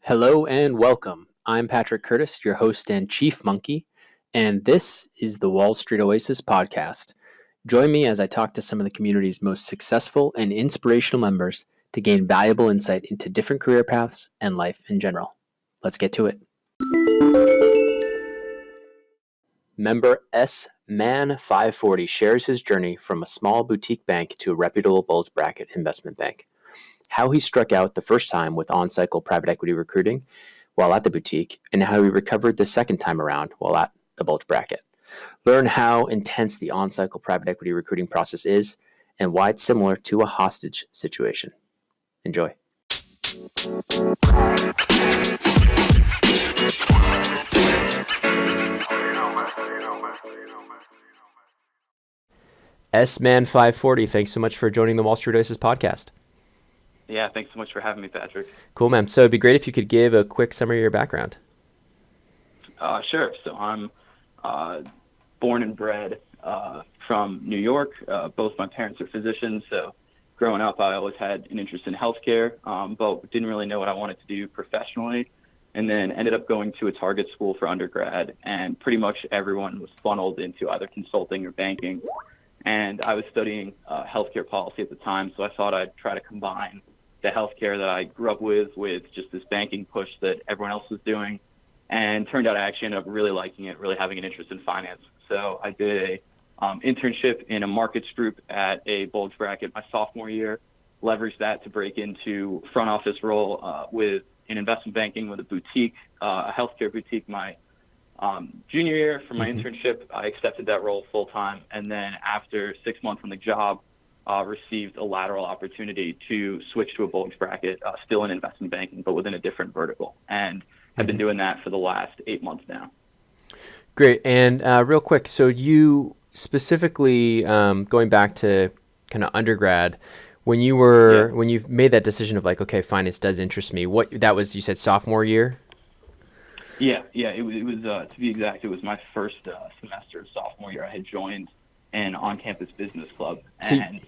Hello and welcome. I'm Patrick Curtis, your host and chief monkey, and this is the Wall Street Oasis Podcast. Join me as I talk to some of the community's most successful and inspirational members to gain valuable insight into different career paths and life in general. Let's get to it. Member S. Man 540 shares his journey from a small boutique bank to a reputable bulge bracket investment bank. How he struck out the first time with on-cycle private equity recruiting while at the boutique, and how he recovered the second time around while at the bulge bracket. Learn how intense the on-cycle private equity recruiting process is and why it's similar to a hostage situation. Enjoy. S-Man 540, thanks so much for joining the Wall Street Oasis podcast. Yeah, thanks so much for having me, Patrick. Cool, man. So it'd be great if you could give a quick summary of your background. Sure. So I'm born and bred from New York. Both my parents are physicians, so growing up I always had an interest in healthcare, but didn't really know what I wanted to do professionally, and then ended up going to a target school for undergrad, and pretty much everyone was funneled into either consulting or banking. And I was studying healthcare policy at the time, so I thought I'd try to combine the healthcare that I grew up with just this banking push that everyone else was doing. And turned out I actually ended up really liking it, really having an interest in finance. So I did a internship in a markets group at a bulge bracket my sophomore year, leveraged that to break into front office role in investment banking with a boutique, a healthcare boutique my junior year. For my internship, I accepted that role full time. And then after 6 months on the job, received a lateral opportunity to switch to a bulge bracket, still in investment banking, but within a different vertical. And I've been doing that for the last 8 months now. Great. And real quick, so you specifically, going back to kind of undergrad, when you made that decision of like, okay, finance does interest me, you said sophomore year? Yeah. It was to be exact, it was my first semester of sophomore year. I had joined an on-campus business club, and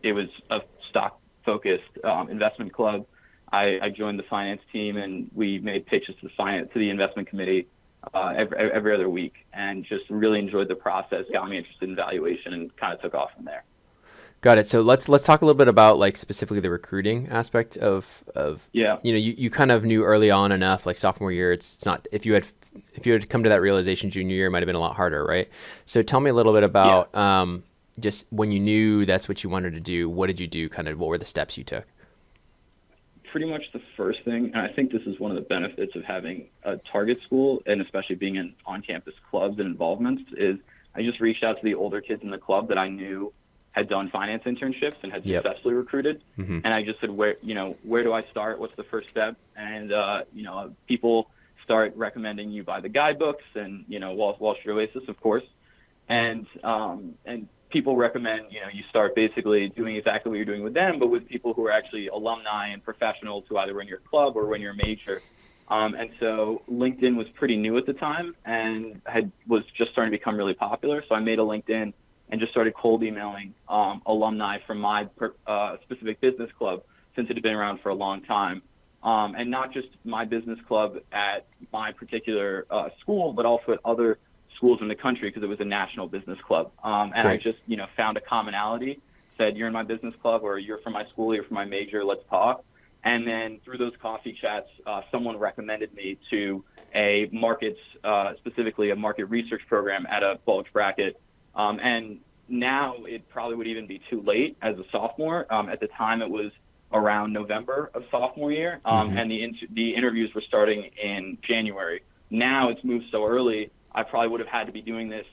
it was a stock-focused investment club. I joined the finance team, and we made pitches to the investment committee every other week, and just really enjoyed the process, got me interested in valuation, and kind of took off from there. Got it. So let's talk a little bit about like specifically the recruiting aspect of you kind of knew early on enough, like sophomore year. It's not if you had come to that realization junior year, it might have been a lot harder, right? So tell me a little bit about just when you knew that's what you wanted to do. What did you do? Kind of what were the steps you took? Pretty much the first thing, and I think this is one of the benefits of having a target school, and especially being in on-campus clubs and involvements, is I just reached out to the older kids in the club that I knew had done finance internships and had successfully recruited. And I just said, where do I start? What's the first step? And, people start recommending you buy the guidebooks and, Wall Street Oasis, of course. And people recommend, you start basically doing exactly what you're doing with them, but with people who are actually alumni and professionals who either run your club or run your major. And so LinkedIn was pretty new at the time and was just starting to become really popular. So I made a LinkedIn and just started cold emailing alumni from my specific business club, since it had been around for a long time. And not just my business club at my particular school, but also at other schools in the country, because it was a national business club. And Great. I just, found a commonality, said, you're in my business club, or you're from my school, you're from my major, let's talk. And then through those coffee chats, someone recommended me to a markets, specifically a market research program at a bulge bracket. And now it probably would even be too late as a sophomore. At the time, it was around November of sophomore year, and the interviews were starting in January. Now it's moved so early, I probably would have had to be doing this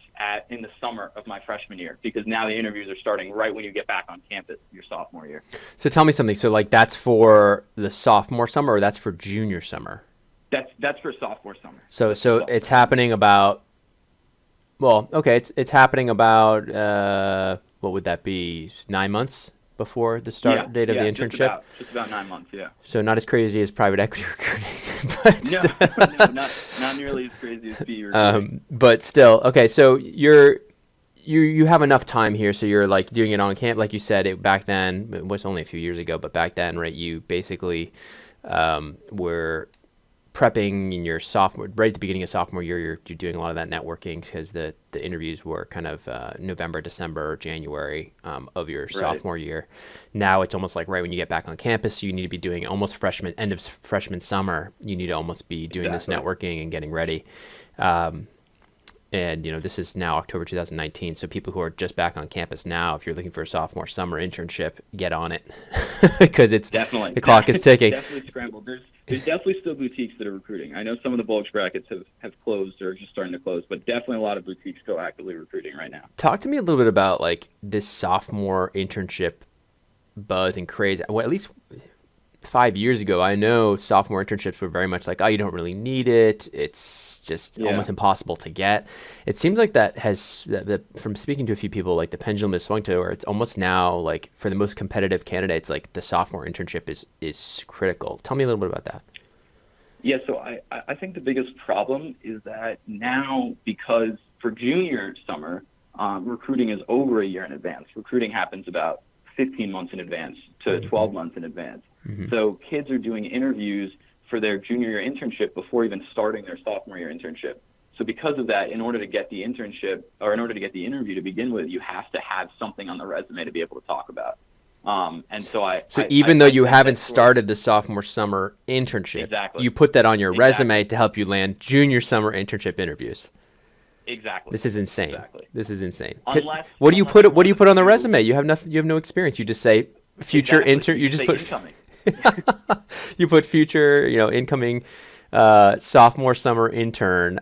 in the summer of my freshman year, because now the interviews are starting right when you get back on campus your sophomore year. So tell me something. So like that's for the sophomore summer, or that's for junior summer? That's for sophomore summer. So it's happening about. Well, okay, it's happening about, what would that be, 9 months before the start date of the internship? Just about 9 months, yeah. So not as crazy as private equity recruiting. But not nearly as crazy as PE recruiting. But still, okay, so you have enough time here, so you're like doing it on camp, like you said. Back then, it was only a few years ago, but back then, right, you basically were prepping in your sophomore, right at the beginning of sophomore year, you're doing a lot of that networking because the interviews were kind of November, December, January of your sophomore year. Now it's almost like right when you get back on campus, you need to be doing almost end of freshman summer. You need to almost be doing this networking and getting ready. And, this is now October 2019. So people who are just back on campus now, if you're looking for a sophomore summer internship, get on it because the clock is ticking. Definitely scrambled. There's definitely still boutiques that are recruiting. I know some of the bulge brackets have closed or are just starting to close, but definitely a lot of boutiques still actively recruiting right now. Talk to me a little bit about like this sophomore internship buzz and craze. Well, at least 5 years ago, I know sophomore internships were very much like, oh, you don't really need it. It's just almost impossible to get. It seems like that has, from speaking to a few people, like the pendulum has swung to where it's almost now like for the most competitive candidates, like the sophomore internship is critical. Tell me a little bit about that. Yeah, so I think the biggest problem is that now, because for junior summer, recruiting is over a year in advance. Recruiting happens about 15 months in advance to 12 months in advance. So kids are doing interviews for their junior year internship before even starting their sophomore year internship. So because of that, in order to get the internship or in order to get the interview to begin with, you have to have something on the resume to be able to talk about. And so even though you haven't started the sophomore summer internship, you put that on your resume to help you land junior summer internship interviews. Exactly. This is insane. Exactly. This is insane. Unless, what do you put on the resume? You have nothing. You have no experience. You just say future intern. You just put incoming. You put future, incoming sophomore summer intern,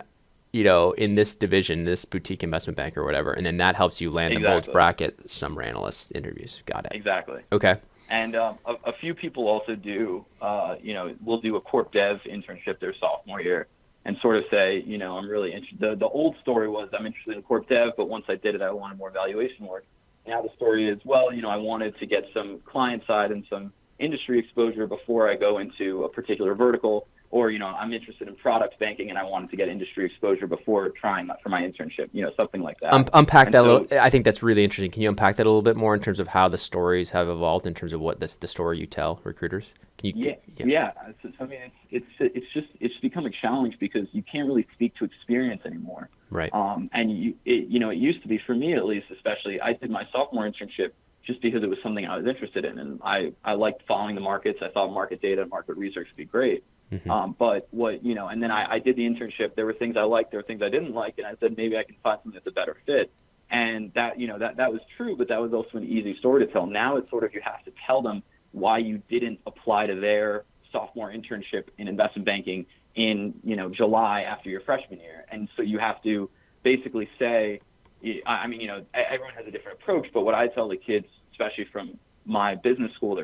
in this division, this boutique investment bank or whatever, and then that helps you land the bulge bracket summer analyst interviews. Got it. Exactly. Okay. And a few people also do, will do a corp dev internship their sophomore year and sort of say, I'm really interested. The old story was I'm interested in corp dev, but once I did it, I wanted more valuation work. Now the story is, well, I wanted to get some client side and some industry exposure before I go into a particular vertical, or, I'm interested in product banking and I wanted to get industry exposure before trying for my internship, something like that. Unpack that a little. I think that's really interesting. Can you unpack that a little bit more in terms of how the stories have evolved in terms of what the story you tell recruiters? Can you? Yeah. So, I mean, it's become a challenge because you can't really speak to experience anymore. Right. And it used to be, for me at least, especially, I did my sophomore internship just because it was something I was interested in, and I liked following the markets. I thought market data, market research would be great. But and then I did the internship. There were things I liked, there were things I didn't like, and I said maybe I can find something that's a better fit. And that that was true, but that was also an easy story to tell. Now it's sort of you have to tell them why you didn't apply to their sophomore internship in investment banking in July after your freshman year, and so you have to basically say, everyone has a different approach, but what I tell the kids, especially from my business school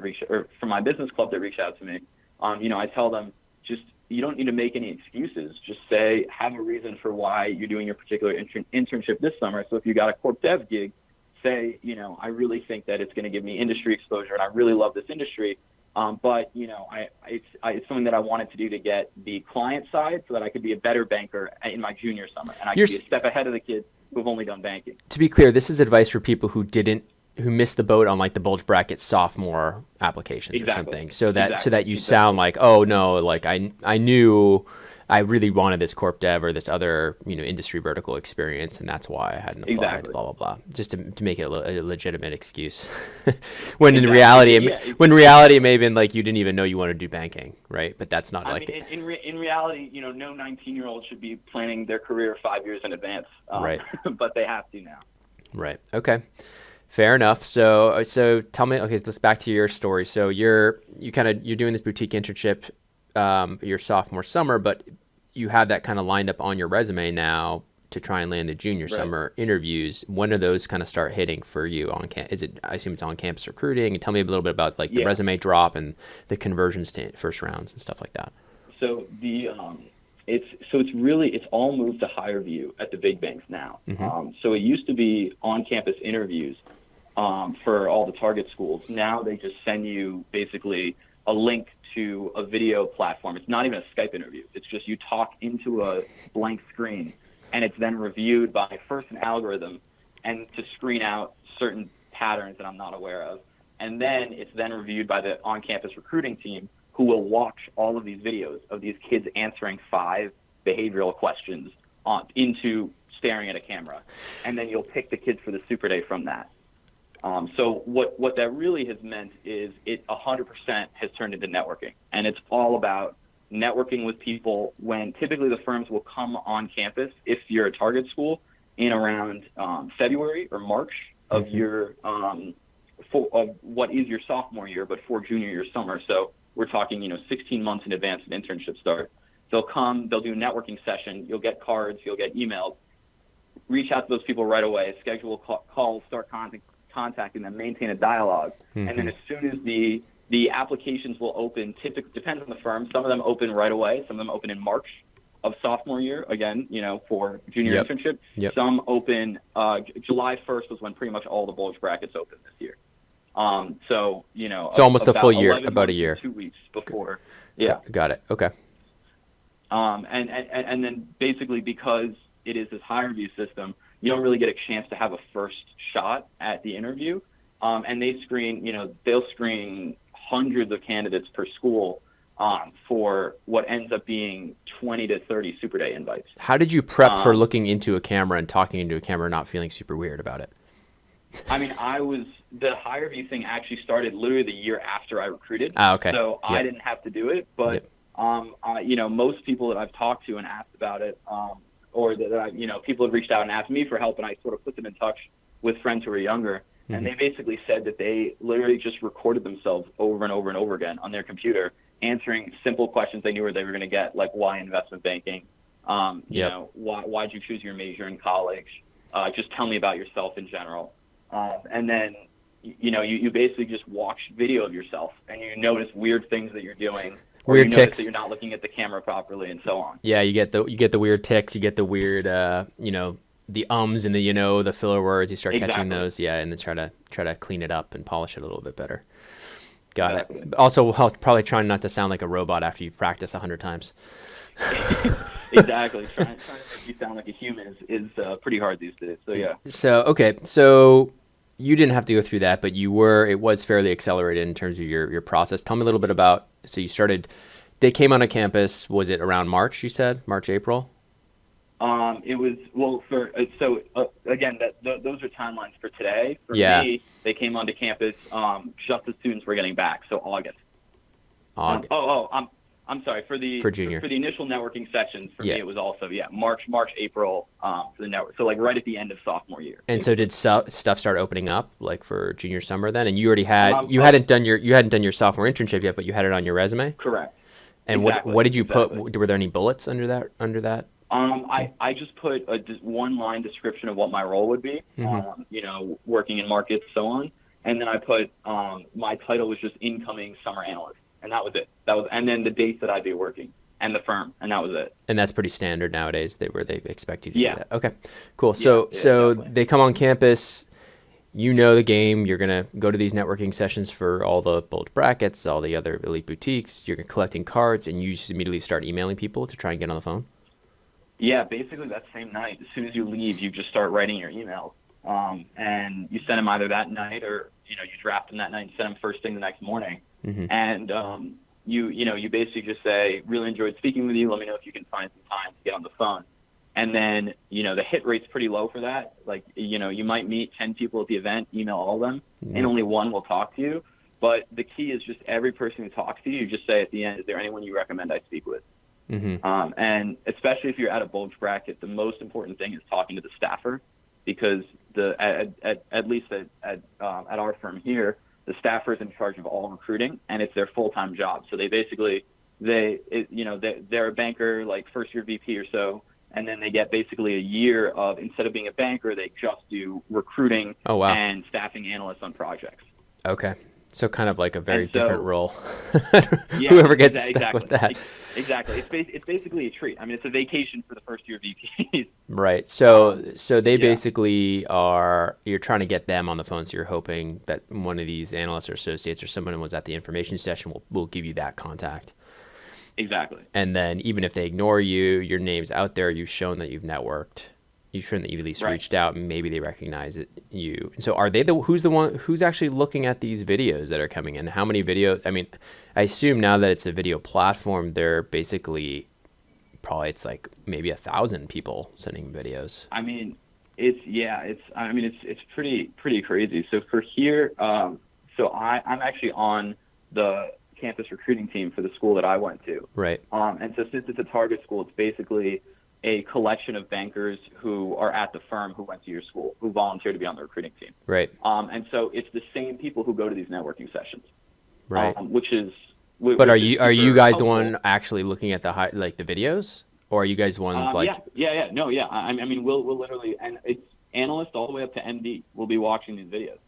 from my business club that reached out to me, I tell them, just, you don't need to make any excuses. Just say, have a reason for why you're doing your particular internship this summer. So if you got a corp dev gig, say, I really think that it's going to give me industry exposure and I really love this industry. But it's something that I wanted to do to get the client side so that I could be a better banker in my junior summer. And I could be a step ahead of the kids who've only done banking. To be clear, this is advice for people who missed the boat on like the bulge bracket sophomore applications or something. So that you sound like, oh no, like I knew I really wanted this corp dev or this other, industry vertical experience, and that's why I hadn't applied, blah, blah, blah, just to make it a legitimate excuse. When in reality, it may have been like you didn't even know you wanted to do banking, right? But that's not in reality, no 19-year-old should be planning their career 5 years in advance. Right. But they have to now. Right. Okay. Fair enough. So tell me, okay, so let's back to your story. So you're doing this boutique internship your sophomore summer, but you have that kind of lined up on your resume now to try and land the junior summer interviews. When do those kind of start hitting for you on campus? I assume it's on campus recruiting. And tell me a little bit about the resume drop and the conversions to first rounds and stuff like that. So it's all moved to higher view at the big banks now. So it used to be on campus interviews for all the target schools. Now they just send you basically a link to a video platform. It's not even a Skype interview. It's just you talk into a blank screen, and it's then reviewed by first an algorithm and to screen out certain patterns that I'm not aware of. And then it's then reviewed by the on-campus recruiting team who will watch all of these videos of these kids answering 5 behavioral questions into staring at a camera. And then you'll pick the kids for the Super Day from that. So what that really has meant is it 100% has turned into networking. And it's all about networking with people when typically the firms will come on campus, if you're a target school, in around February or March of your of what is your sophomore year, but for junior year summer. So we're talking, 16 months in advance of internship start. They'll come, they'll do a networking session, you'll get cards, you'll get emails, reach out to those people right away, schedule calls, start contacting them, maintain a dialogue. And then as soon as the applications will open, typically depends on the firm. Some of them open right away. Some of them open in March of sophomore year, again, for junior internship. Some open July 1st was when pretty much all the bulge brackets opened this year. So it's almost a full year, about a year. 2 weeks before. Got it. Okay. And then basically because it is this higher view system, you don't really get a chance to have a first shot at the interview. And they screen, they'll screen hundreds of candidates per school for what ends up being 20 to 30 Super Day invites. How did you prep for looking into a camera and talking into a camera, not feeling super weird about it? I mean, the higher view thing actually started literally the year after I recruited. Okay. So I didn't have to do it, but most people that I've talked to and asked about it, or that people have reached out and asked me for help, and I sort of put them in touch with friends who are younger, and they basically said that they literally just recorded themselves over and over and over again on their computer, answering simple questions they knew where they were going to get, like why investment banking, why'd you choose your major in college, just tell me about yourself in general, and then you basically just watch video of yourself, and you notice weird things that you're doing. Or Weird you ticks. That you're not looking at the camera properly, and so on. Yeah, you get the weird ticks. You get the weird, the ums and the filler words. You start catching those, and then try to clean it up and polish it a little bit better. Got it. Also, probably trying not to sound like a robot after you've practiced 100 times. Exactly. Trying to make you sound like a human is pretty hard these days. So yeah. So you didn't have to go through that, but it was fairly accelerated in terms of your process. Tell me a little bit about, so you started, they came on a campus, was it around March, you said? March, April? It was, again, those are timelines for today. For me, they came onto campus just as students were getting back, so August. I'm sorry, for junior. For the initial networking sessions, for me it was also, March, April for the network. So like right at the end of sophomore year. And so did stuff start opening up like for junior summer then? And you already had, you hadn't done your sophomore internship yet, but you had it on your resume? Correct. And what did you put, were there any bullets under that? I just put a one line description of what my role would be, working in markets, so on. And then I put, my title was just incoming summer analyst. And that was it. And then the dates that I'd be working and the firm, and that was it. And that's pretty standard nowadays. They expect you to do that. Okay, cool. So they come on campus. You know the game. You're gonna go to these networking sessions for all the bulge brackets, all the other elite boutiques. You're collecting cards, and you just immediately start emailing people to try and get on the phone. Yeah, basically that same night. As soon as you leave, you just start writing your emails, and you send them either that night or you draft them that night and send them first thing the next morning. Mm-hmm. And you basically just say, really enjoyed speaking with you. Let me know if you can find some time to get on the phone. And then, the hit rate's pretty low for that. Like, you might meet 10 people at the event, email all of them, and only one will talk to you. But the key is just every person who talks to you just say at the end, is there anyone you recommend I speak with? Mm-hmm. And especially if you're at a bulge bracket, the most important thing is talking to the staffer, because at least at our firm here, the staffer is in charge of all recruiting, and it's their full-time job. So they basically, they're a banker, like first-year VP or so, and then they get basically a year of, instead of being a banker, they just do recruiting and staffing analysts on projects. Okay. So kind of like a very different role. Whoever gets stuck with that. Exactly. It's basically a treat. I mean, it's a vacation for the first-year VPs. Right. So they basically you're trying to get them on the phone, so you're hoping that one of these analysts or associates or someone who was at the information session will give you that contact. Exactly. And then even if they ignore you, your name's out there, you've shown that you've networked, You shouldn't at least Right. reached out and maybe they recognize it, you. So are they who's actually looking at these videos that are coming in? How many videos? I mean, I assume now that it's a video platform, they're basically probably it's like maybe 1,000 people sending videos. I mean, it's pretty crazy. So for here, so I'm actually on the campus recruiting team for the school that I went to. Right. And so since it's a target school, it's basically a collection of bankers who are at the firm who went to your school, who volunteer to be on the recruiting team. Right. And so it's the same people who go to these networking sessions. Right. Which is. But are you guys the one actually looking at the the videos, or are you guys the ones like? Yeah. No, yeah. I mean, we'll literally, and it's analysts all the way up to MD will be watching these videos.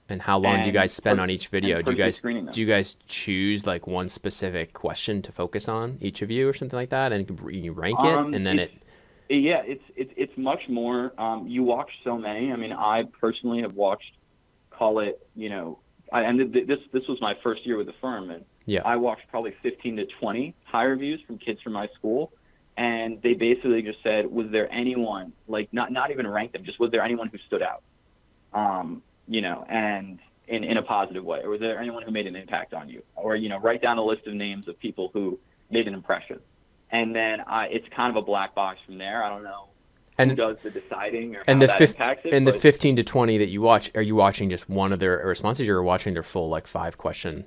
And how long do you guys spend on each video? Do you guys choose like one specific question to focus on, each of you, or something like that, and you rank it, and then it's much more. You watch so many. I mean, I personally have watched, call it, I ended this was my first year with the firm, and I watched probably 15 to 20 high reviews from kids from my school, and they basically just said, was there anyone, like not even rank them, just was there anyone who stood out? And in a positive way, or was there anyone who made an impact on you, or write down a list of names of people who made an impression, and then it's kind of a black box from there. I don't know who does the deciding or how that impacts it. And the 15 to 20 that you watch, are you watching just one of their responses, or are you watching their full 5 question?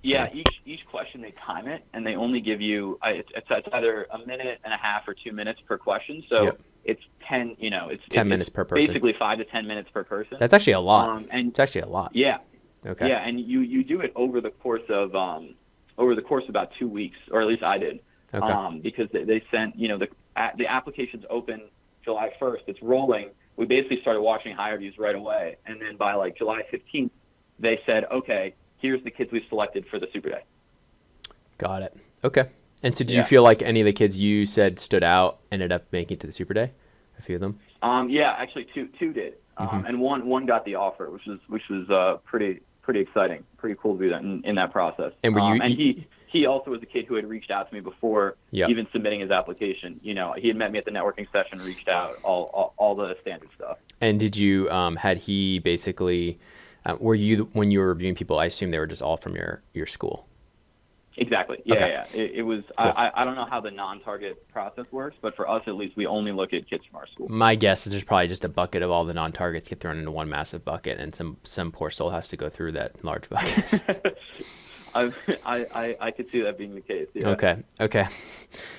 Yeah, each question they time it, and they only give you it's either a minute and a half or 2 minutes per question. So it's 10, it's 10 minutes per person. Basically 5 to 10 minutes per person. That's actually a lot. It's actually a lot. Yeah. Okay. Yeah, and you do it over the course of about 2 weeks, or at least I did. Okay. Because they sent, the application's open July 1st. It's rolling. We basically started watching high reviews right away, and then by July 15th, they said, okay, here's the kids we selected for the Super Day. Got it. Okay. And so, do you feel like any of the kids you said stood out ended up making it to the Super Day? A few of them. Yeah, actually, two did, and one got the offer, which was pretty exciting, pretty cool to do that in that process. And were you? And he also was a kid who had reached out to me before even submitting his application. He had met me at the networking session, reached out, all the standard stuff. And did you had he basically? Were you when you were reviewing people? I assume they were just all from your school. Exactly. Yeah. It was. Cool. I don't know how the non-target process works, but for us at least, we only look at kids from our school. My guess is there's probably just a bucket of all the non-targets get thrown into one massive bucket, and some poor soul has to go through that large bucket. I could see that being the case. Yeah. Okay.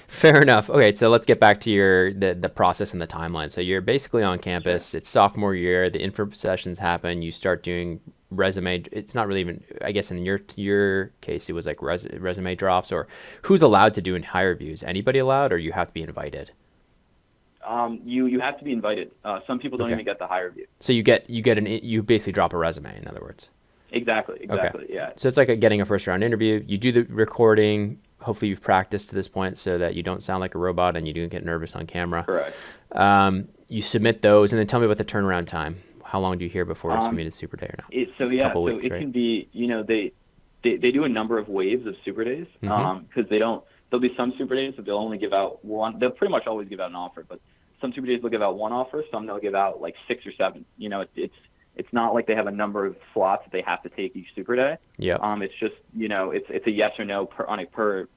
Fair enough. Okay, so let's get back to the process and the timeline. So you're basically on campus. Sure. It's sophomore year. The info sessions happen. You start doing resume. It's not really even. I guess in your case, it was like resume drops. Or who's allowed to do in high reviews? Anybody allowed, or you have to be invited? You have to be invited. Some people don't even get the high review. So you basically drop a resume. In other words. Exactly. Okay. Yeah. So it's like getting a first round interview. You do the recording. Hopefully you've practiced to this point so that you don't sound like a robot and you don't get nervous on camera. Correct. You submit those, and then tell me about the turnaround time. How long do you hear before it's submitted Super Day or not? Weeks, right? Can be, they do a number of waves of Super Days because there'll be some Super Days that they'll only give out one. They'll pretty much always give out an offer, but some Super Days they'll give out one offer. Some they'll give out 6 or 7. It's not like they have a number of slots that they have to take each Super Day. Yeah. It's just, it's a yes or no on a per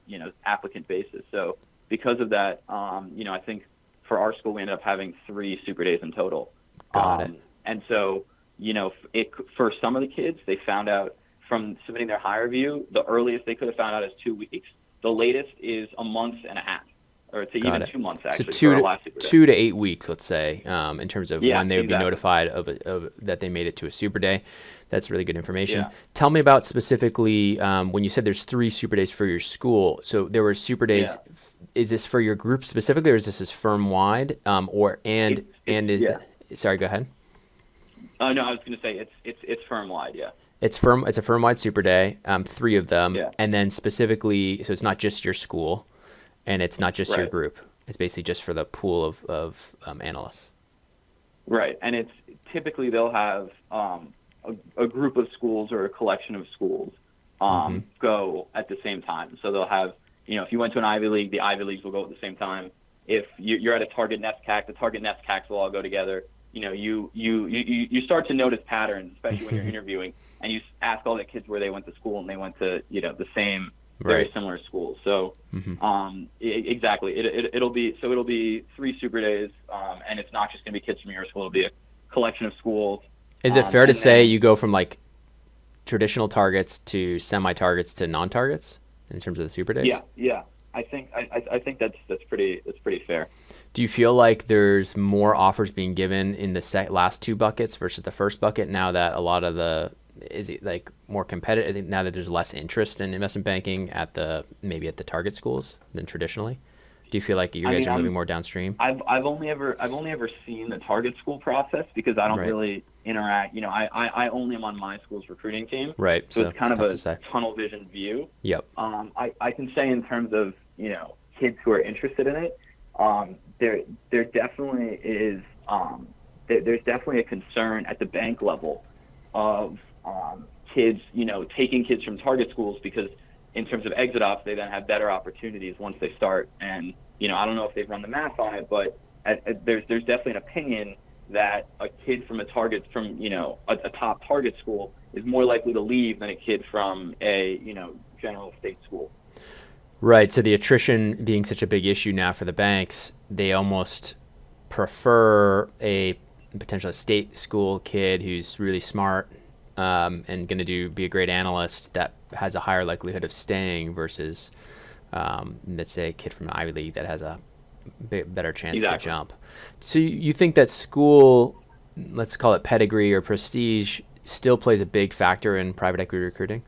applicant basis. So because of that, I think for our school we ended up having 3 Super Days in total. Got it. And so, for some of the kids, they found out from submitting their high review, the earliest they could have found out is 2 weeks. The latest is a month and a half. Or to even 2 months, actually. So 2 to 8 weeks, let's say, in terms of when they would be notified of that they made it to a Super Day. That's really good information. Yeah. Tell me about specifically when you said there's 3 Super Days for your school. So there were Super Days. Yeah. Is this for your group specifically, or is this firm wide? Sorry, go ahead. No, I was going to say it's firm wide. Yeah. It's a firm wide Super Day. 3 of them, and then specifically, so it's not just your school. And it's not just your group. It's basically just for the pool of analysts. Right. And it's typically they'll have a group of schools or a collection of schools go at the same time. So they'll have, if you went to an Ivy League, the Ivy Leagues will go at the same time. if you're at a target nest CAC, the target nest CACs will all go together. You start to notice patterns, especially when you're interviewing, and you ask all the kids where they went to school, and they went to the same very similar schools. So exactly, it'll be 3 super days, and it's not just going to be kids from your school. It'll be a collection of schools. Is it fair to say you go from like traditional targets to semi-targets to non-targets in terms of the super days? Yeah. I think that's pretty fair. Do you feel like there's more offers being given in the last 2 buckets versus the first bucket now that a lot of is it like more competitive now that there's less interest in investment banking maybe at the target schools than traditionally? Do you feel like you guys are moving more downstream? I've only ever seen the target school process because I don't really interact. I only am on my school's recruiting team. Right. So it's kind of a tunnel vision view. Yep. I can say in terms of kids who are interested in it, there definitely is. There's definitely a concern at the bank level of kids, taking kids from target schools because in terms of exit ops, they then have better opportunities once they start. And I don't know if they've run the math on it, but there's definitely an opinion that a kid from a top target school is more likely to leave than a kid from a general state school. Right. So the attrition being such a big issue now for the banks, they almost prefer a potential state school kid who's really smart and going to be a great analyst that has a higher likelihood of staying versus, let's say, a kid from an Ivy League that has a better chance to jump. So you think that school, let's call it pedigree or prestige, still plays a big factor in private equity recruiting?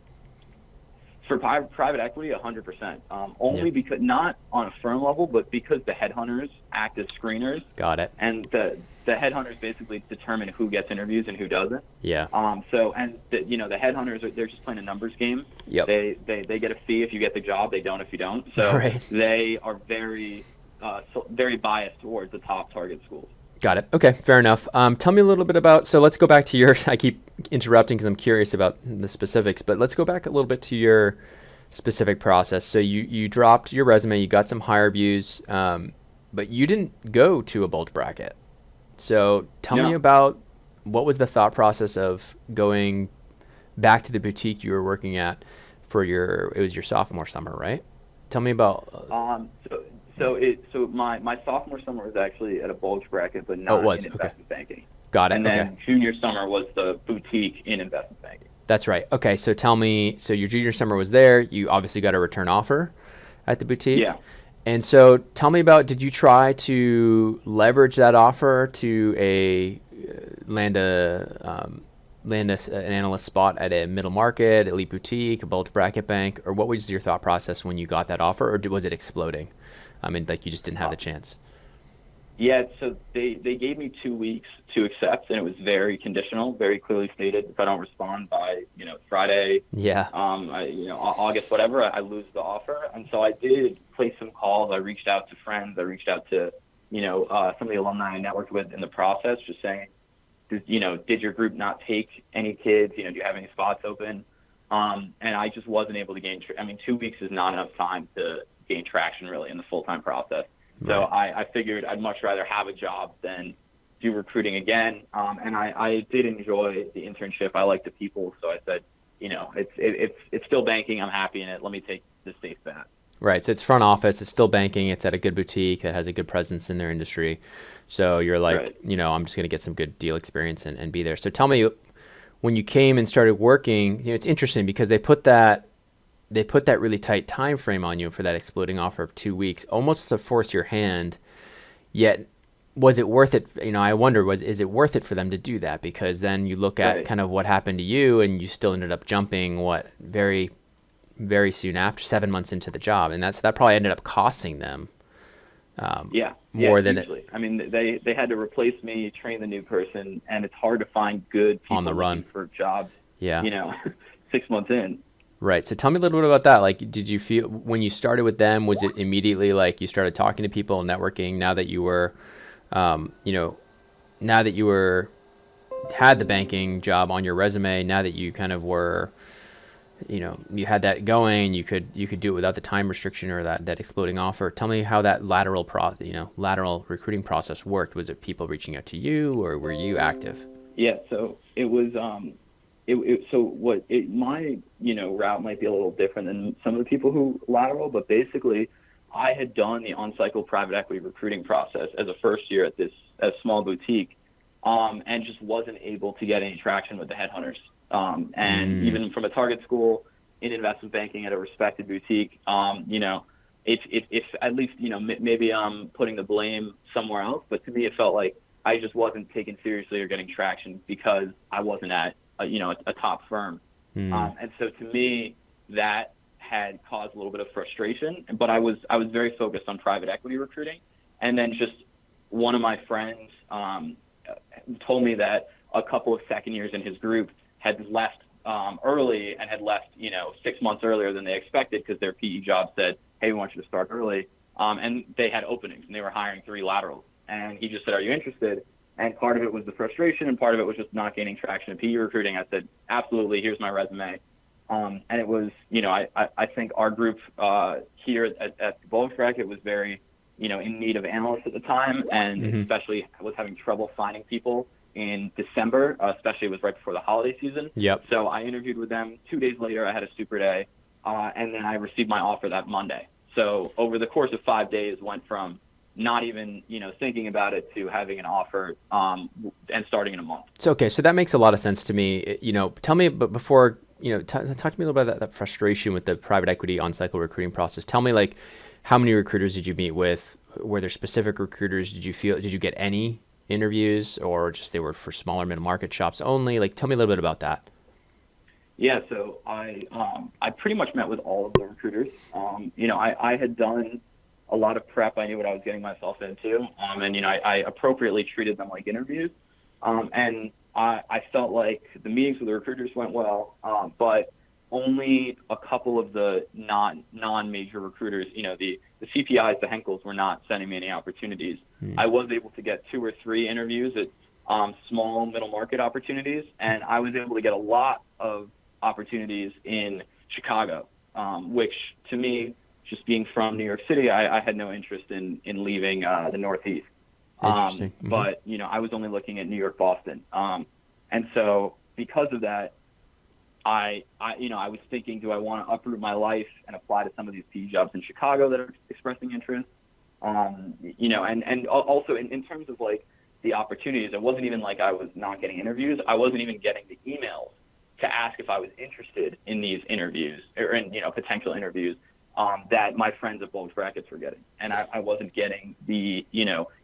For private equity, 100%. Only because, not on a firm level, but because the headhunters act as screeners. Got it. And the headhunters basically determine who gets interviews and who doesn't. Yeah. The headhunters, they're just playing a numbers game. Yep. They get a fee if you get the job. They don't if you don't. So they are very biased towards the top target schools. Got it. Okay, fair enough. Tell me a little bit about, so let's go back to I keep interrupting because I'm curious about the specifics, but let's go back a little bit to your specific process. So you dropped your resume, you got some higher views, but you didn't go to a bulge bracket. So tell me about what was the thought process of going back to the boutique you were working at it was your sophomore summer, right? Tell me about... So my sophomore summer was actually at a bulge bracket, but not in investment banking. Got it. And then junior summer was the boutique in investment banking. That's right. Okay, so tell me, so your junior summer was there. You obviously got a return offer at the boutique. Yeah. And so tell me about, did you try to leverage that offer to land an analyst spot at a middle market, elite boutique, a bulge bracket bank, or what was your thought process when you got that offer, or was it exploding? I mean, like you just didn't have the chance. Yeah, so they gave me 2 weeks to accept, and it was very conditional, very clearly stated. If I don't respond by Friday, August, whatever, I lose the offer. And so I did place some calls. I reached out to friends. I reached out to some of the alumni I networked with in the process, just saying, did your group not take any kids? Do you have any spots open? And I just wasn't able to gain. 2 weeks is not enough time to gain traction really in the full-time process. Right. So I figured I'd much rather have a job than do recruiting again. And I did enjoy the internship. I like the people. So I said, it's still banking. I'm happy in it. Let me take the safe bet. Right. So it's front office. It's still banking. It's at a good boutique that has a good presence in their industry. So you're like, I'm just going to get some good deal experience and be there. So tell me, when you came and started working, it's interesting because they put that really tight time frame on you for that exploding offer of 2 weeks, almost to force your hand. Yet, was it worth it? I wonder, is it worth it for them to do that? Because then you look at kind of what happened to you, and you still ended up jumping very, very soon after, 7 months into the job, and that probably ended up costing them. More than hugely. They had to replace me, train the new person, and it's hard to find good people on the run for jobs. 6 months in. Right. So tell me a little bit about that. Like, did you feel when you started with them, was it immediately like you started talking to people and networking now that you were, had the banking job on your resume, now that you kind of were, you had that going, you could do it without the time restriction or that exploding offer. Tell me how that lateral recruiting process worked. Was it people reaching out to you, or were you active? Yeah, so it was my route might be a little different than some of the people who lateral, but basically I had done the on-cycle private equity recruiting process as a first year at this small boutique, and just wasn't able to get any traction with the headhunters. And even from a target school in investment banking at a respected boutique, if at least, maybe I'm putting the blame somewhere else, but to me it felt like I just wasn't taken seriously or getting traction because I wasn't at a top firm. And so to me, that had caused a little bit of frustration, but I was very focused on private equity recruiting. And then just one of my friends told me that a couple of second years in his group had left early and had left 6 months earlier than they expected because their PE job said, hey, we want you to start early. And they had openings and they were hiring 3 laterals. And he just said, are you interested? And part of it was the frustration, and part of it was just not gaining traction in PE recruiting. I said, absolutely, here's my resume. And it was, I think our group here at the bulge bracket was very, in need of analysts at the time, and especially was having trouble finding people in December, especially it was right before the holiday season. Yep. So I interviewed with them. 2 days later, I had a super day, and then I received my offer that Monday. So over the course of 5 days, went from not even, thinking about it to having an offer and starting in a month. So, okay. So that makes a lot of sense to me. Tell me, but before, talk to me a little bit about that frustration with the private equity on-cycle recruiting process. Tell me, like, how many recruiters did you meet with? Were there specific recruiters? Did you get any interviews, or just they were for smaller middle market shops only? Like, tell me a little bit about that. Yeah. So I pretty much met with all of the recruiters. I had done a lot of prep. I knew what I was getting myself into. And I appropriately treated them like interviews. And I felt like the meetings with the recruiters went well, but only a couple of the non-major recruiters, the CPIs, the Henkels, were not sending me any opportunities. I was able to get 2 or 3 interviews at small middle market opportunities, and I was able to get a lot of opportunities in Chicago, which to me, just being from New York City, I had no interest in leaving the Northeast. Interesting. But, I was only looking at New York, Boston. And so because of that, I was thinking, do I want to uproot my life and apply to some of these PE jobs in Chicago that are expressing interest? And also in terms of like the opportunities, it wasn't even like I was not getting interviews. I wasn't even getting the emails to ask if I was interested in these interviews or in, potential interviews that my friends at bulge brackets were getting. And I wasn't getting the,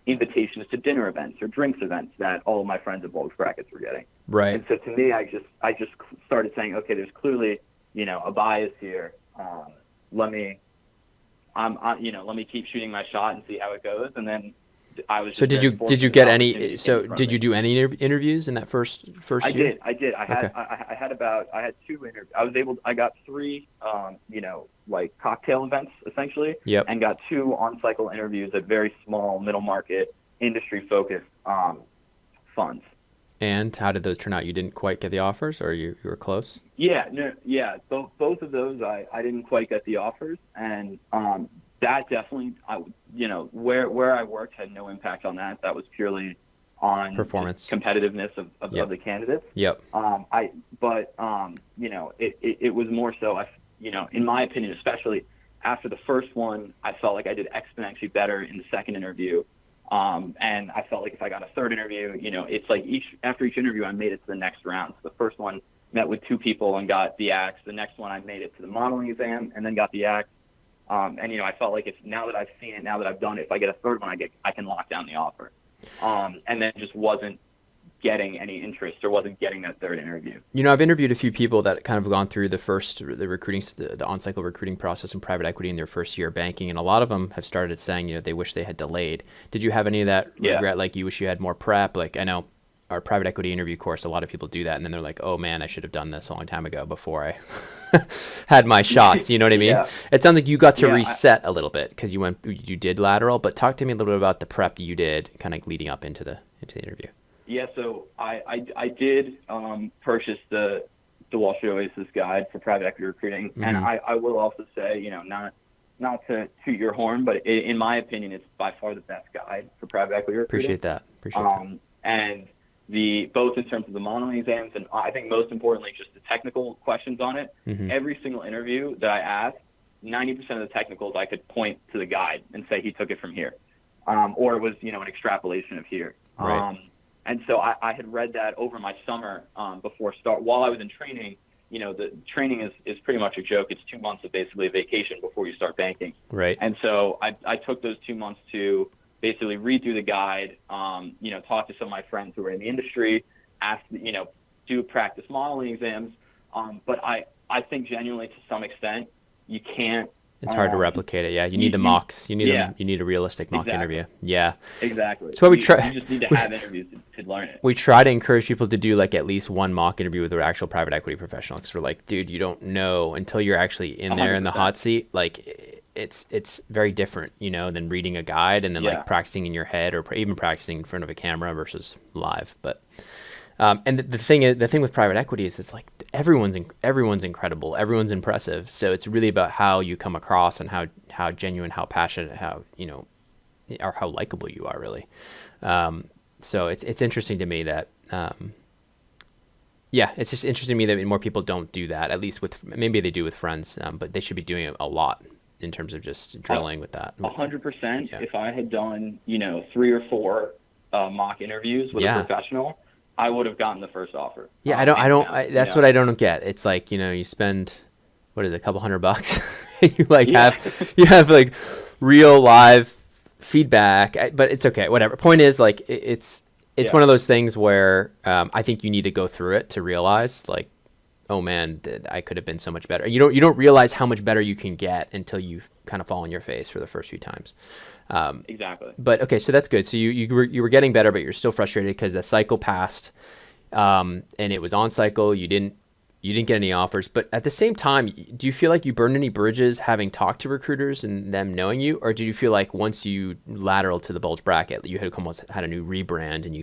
invitations to dinner events or drinks events that all of my friends at bulge brackets were getting. Right. And so to me, I just started saying, okay, there's clearly, a bias here. Let me keep shooting my shot and see how it goes. And then I was. So did you get any? So did you do any interviews in that first year? I did. I had 2 interviews. I got 3, like cocktail events essentially. Yep. And got 2 on-cycle interviews at very small middle market industry focused funds. And how did those turn out? You didn't quite get the offers, or you were close? Yeah. No. Yeah. Both of those I didn't quite get the offers, and that definitely where I worked had no impact on that. That was purely on performance, competitiveness of the candidates. Yep. It was more so, in my opinion, especially after the first one, I felt like I did exponentially better in the second interview. And I felt like if I got a third interview, it's like after each interview, I made it to the next round. So the first one met with 2 people and got the axe. The next one, I made it to the modeling exam and then got the axe. I felt like now that I've seen it, now that I've done it, if I get a third one, I can lock down the offer. And then just wasn't getting any interest or wasn't getting that third interview. I've interviewed a few people that kind of gone through the on-cycle recruiting process in private equity in their first year of banking, and a lot of them have started saying, they wish they had delayed. Did you have any of that regret? Like you wish you had more prep? Like I know our private equity interview course, a lot of people do that, and then they're like, oh man, I should have done this a long time ago before I had my shots. You know what I mean? Yeah. It sounds like you got to reset a little bit because you did lateral, but talk to me a little bit about the prep you did kind of leading up into the interview. Yeah, so I did purchase the the Wall Street Oasis guide for private equity recruiting. Mm-hmm. And I will also say, not to toot your horn, but in my opinion, it's by far the best guide for private equity recruiting. Appreciate that. And both in terms of the modeling exams, and I think most importantly, just the technical questions on it. Mm-hmm. Every single interview that I asked, 90% of the technicals I could point to the guide and say he took it from here, or it was an extrapolation of here. Right. And so I had read that over my summer while I was in training. The training is pretty much a joke. It's 2 months of basically a vacation before you start banking. Right. And so I took those 2 months to basically read through the guide, talk to some of my friends who are in the industry, do practice modeling exams. But I think genuinely to some extent, you can't. It's hard to replicate it. Yeah. You need the mocks. You need a realistic mock interview. Yeah. Exactly. That's why we try. You just need to have interviews to learn it. We try to encourage people to do like at least one mock interview with an actual private equity professional. Because we're like, dude, you don't know until you're actually in there 100%. In the hot seat. Like it's very different, than reading a guide and then like practicing in your head or even practicing in front of a camera versus live. But and the thing with private equity is it's like everyone's incredible, everyone's impressive. So it's really about how you come across and how genuine, how passionate, how or how likable you are really. So it's interesting to me that it's just interesting to me that more people don't do that. At least maybe they do with friends, but they should be doing it a lot in terms of just drilling with that. 100%. If I had done 3 or 4 mock interviews with a professional, I would have gotten the first offer. Yeah, that's what I don't get. It's like, you spend, what is it, a couple $100? You have like real live feedback, but it's okay, whatever. Point is, like, it's one of those things where I think you need to go through it to realize, like, oh man, I could have been so much better. You don't realize how much better you can get until you kind of fall on your face for the first few times. Exactly. But okay, so that's good. So you were getting better, but you're still frustrated because the cycle passed, and it was on cycle. You didn't get any offers. But at the same time, do you feel like you burned any bridges having talked to recruiters and them knowing you, or do you feel like once you lateraled to the bulge bracket, you had almost had a new rebrand and you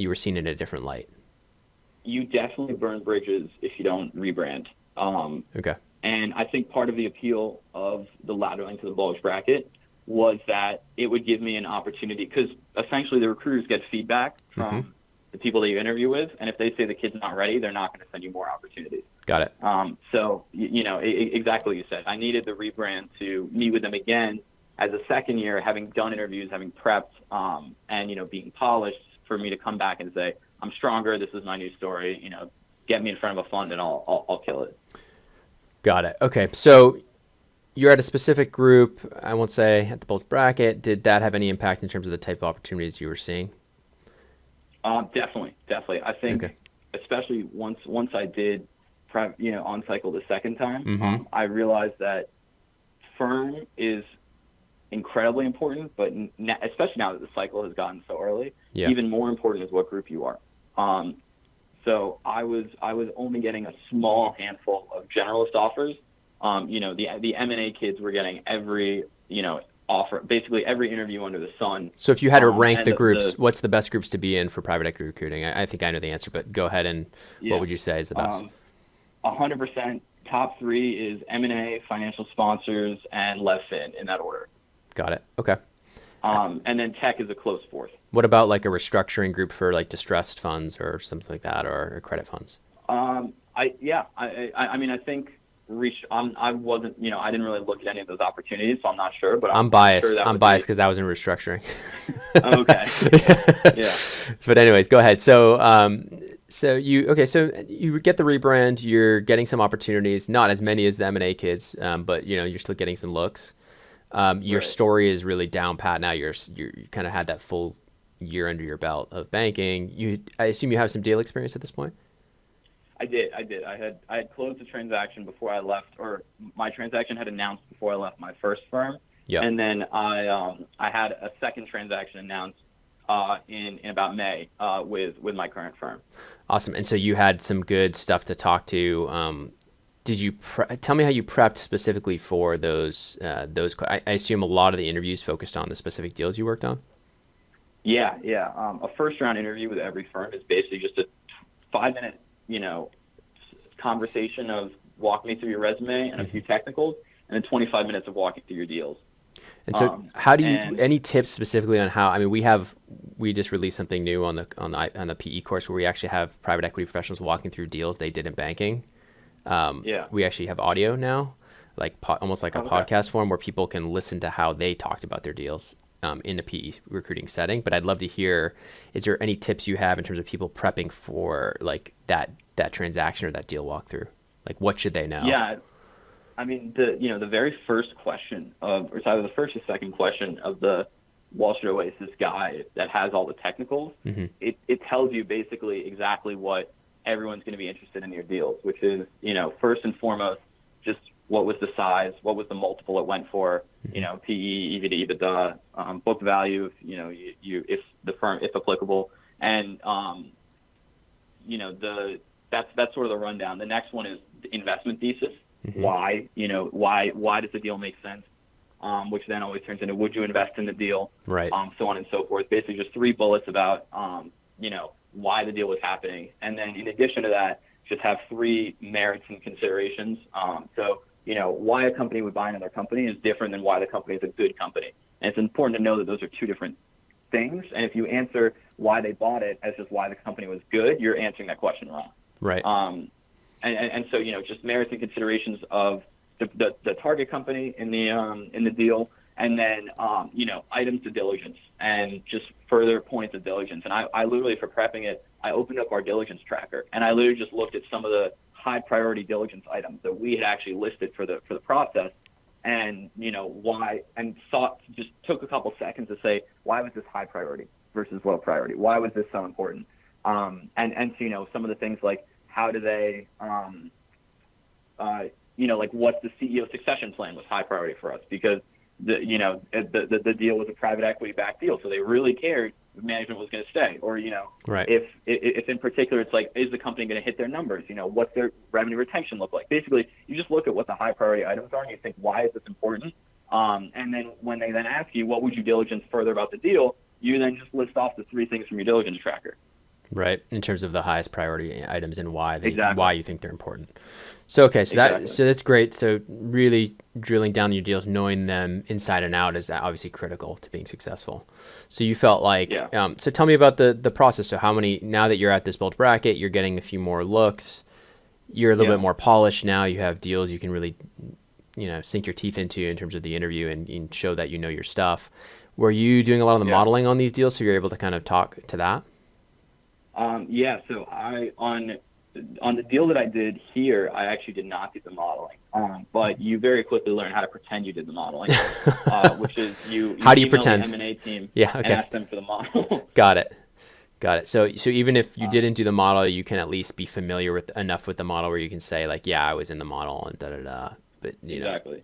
were seen in a different light? You definitely burn bridges if you don't rebrand. Okay. And I think part of the appeal of the lateraling to the bulge bracket was that it would give me an opportunity, because essentially the recruiters get feedback from the people that you interview with, and if they say the kid's not ready, they're not going to send you more opportunities. Got it. So, exactly what you said. I needed the rebrand to meet with them again as a second year, having done interviews, having prepped, and, being polished, for me to come back and say, I'm stronger, this is my new story, get me in front of a fund and I'll kill it. Got it. Okay. So you're at a specific group, I won't say at the bulge bracket. Did that have any impact in terms of the type of opportunities you were seeing? Definitely. I think, especially once I did, on cycle the second time, I realized that firm is incredibly important, but especially now that the cycle has gotten so early, even more important is what group you are. So I was only getting a small handful of generalist offers. The M&A kids were getting every, offer, basically every interview under the sun. So if you had to rank the groups, what's the best groups to be in for private equity recruiting? I think I know the answer, but go ahead and what would you say is the best? 100%. Top 3 is M&A, financial sponsors, and LevFin, in that order. Got it. Okay. And then tech is a close 4th. What about like a restructuring group for like distressed funds or something like that, or credit funds? I think I wasn't, I didn't really look at any of those opportunities, so I'm not sure. But I'm biased. I'm biased because I was in restructuring. Okay. Yeah. But anyways, go ahead. So you get the rebrand. You're getting some opportunities, not as many as the M&A kids, but you're still getting some looks. Your story is really down pat now. You kind of had that full year under your belt of banking. I assume you have some deal experience at this point? I did. I had closed the transaction before I left, or my transaction had announced before I left my first firm. Yeah. And then I had a second transaction announced in about May with my current firm. Awesome. And so you had some good stuff to talk to. Did you tell me how you prepped specifically for those? I assume a lot of the interviews focused on the specific deals you worked on. Yeah. A first round interview with every firm is basically just a 5-minute, conversation of walk me through your resume and a few technicals, and then 25 minutes of walking through your deals. And so how do you, any tips specifically on how, I mean, we just released something new on the PE course where we actually have private equity professionals walking through deals they did in banking. We actually have audio now, like almost like a podcast form where people can listen to how they talked about their deals in a PE recruiting setting. But I'd love to hear, is there any tips you have in terms of people prepping for like that transaction or that deal walkthrough? Like what should they know? Yeah. I mean, the very first question or it's either the first or second question of the Wall Street Oasis guide that has all the technicals, it tells you basically exactly what everyone's going to be interested in your deals, which is, first and foremost, just what was the size, what was the multiple it went for, PE, EV to EBITDA, book value, if the firm, if applicable, and that's sort of the rundown. The next one is the investment thesis. Why does the deal make sense? Which then always turns into, would you invest in the deal? Right. So on and so forth. Basically just 3 bullets about, why the deal was happening. And then in addition to that, just have 3 merits and considerations. Why a company would buy another company is different than why the company is a good company. And it's important to know that those are 2 different things. And if you answer why they bought it as just why the company was good, you're answering that question wrong. Right. And so, just merits and considerations of the target company in the deal, and then, items of diligence and just further points of diligence. And I literally, for prepping it, I opened up our diligence tracker, and I literally just looked at some of the high priority diligence items that we had actually listed for the process, and, why, and just took a couple seconds to say, why was this high priority versus low priority? Why was this so important? And so, some of the things like, how do they, what's the CEO succession plan was high priority for us because the deal was a private equity backed deal. So they really cared if management was going to stay or, right. if in particular, it's like, is the company going to hit their numbers? What's their revenue retention look like? Basically, you just look at what the high priority items are and you think, why is this important? And then when they then ask you, what would you diligence further about the deal? You then just list off the 3 things from your diligence tracker. Right, in terms of the highest priority items and why you think they're important. So that's great. So really drilling down your deals, knowing them inside and out is obviously critical to being successful. So you felt like, so tell me about the process. So now that you're at this bulge bracket, you're getting a few more looks, you're a little bit more polished now, you have deals you can really, sink your teeth into in terms of the interview and show that you know your stuff. Were you doing a lot of the modeling on these deals so you're able to kind of talk to that? So on the deal that I did here, I actually did not do the modeling. But you very quickly learn how to pretend you did the modeling, which is you how do you pretend? The M&A team and ask them for the model. Got it. So even if you didn't do the model, you can at least be familiar with enough with the model where you can say like, yeah, I was in the model and da-da-da. But exactly.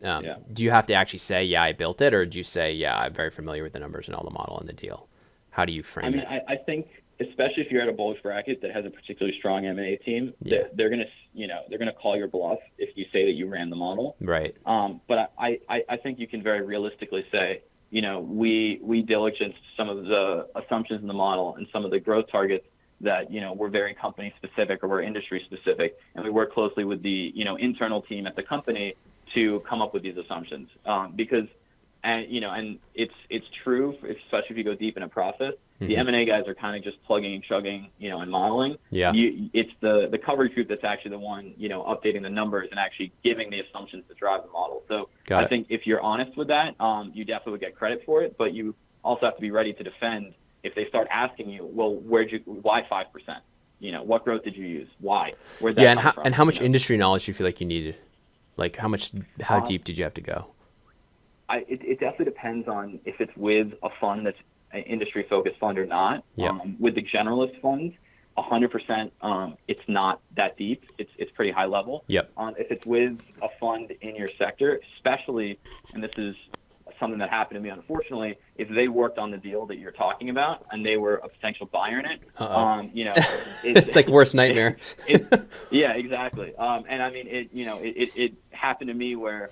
Do you have to actually say, yeah, I built it, or do you say, yeah, I'm very familiar with the numbers and all the model and the deal? How do you frame it? I think, especially if you're at a bulge bracket that has a particularly strong M&A team, they're gonna call your bluff if you say that you ran the model. Right. But I think you can very realistically say, we diligenced some of the assumptions in the model and some of the growth targets that were very company specific or were industry specific, and we work closely with the internal team at the company to come up with these assumptions. Because it's true, especially if you go deep in a process. The M&A guys are kind of just plugging and chugging, and modeling. Yeah. It's the coverage group that's actually the one, updating the numbers and actually giving the assumptions to drive the model. So I think if you're honest with that, you definitely would get credit for it, but you also have to be ready to defend if they start asking you, well, why 5%? What growth did you use? Why? Where'd that come from? And how much industry knowledge do you feel like you needed? Like how deep did you have to go? It definitely depends on if it's with a fund that's an industry-focused fund or not. With the generalist funds, 100%, it's not that deep. It's pretty high level. Yep. If it's with a fund in your sector, especially, and this is something that happened to me, unfortunately, if they worked on the deal that you're talking about and they were a potential buyer in it, it's like worst nightmare. Yeah, exactly. And I mean, it happened to me where,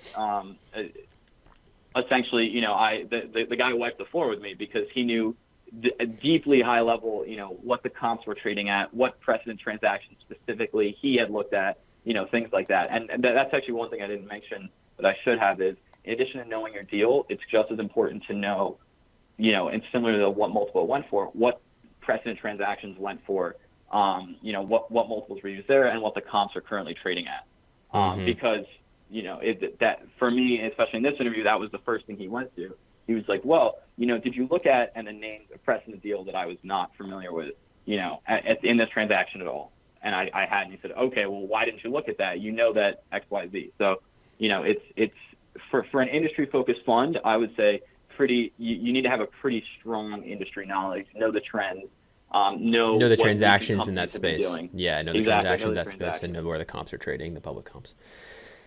essentially, the guy wiped the floor with me because he knew a deeply high level, what the comps were trading at, what precedent transactions specifically he had looked at, things like that. And that's actually one thing I didn't mention that I should have is, in addition to knowing your deal, it's just as important to know, and similar to what multiple it went for, what precedent transactions went for, what multiples were used there and what the comps are currently trading at. Because, that for me, especially in this interview, that was the first thing he went to. He was like, well, did you look at and then named a precedent deal that I was not familiar with, in this transaction at all? And I had, and he said, okay, well, why didn't you look at that? That X, Y, Z. So, it's for an industry focused fund, I would say you need to have a pretty strong industry knowledge, know the trends, know the transactions in that space. Yeah, know the transactions in that space and know where the comps are trading, the public comps.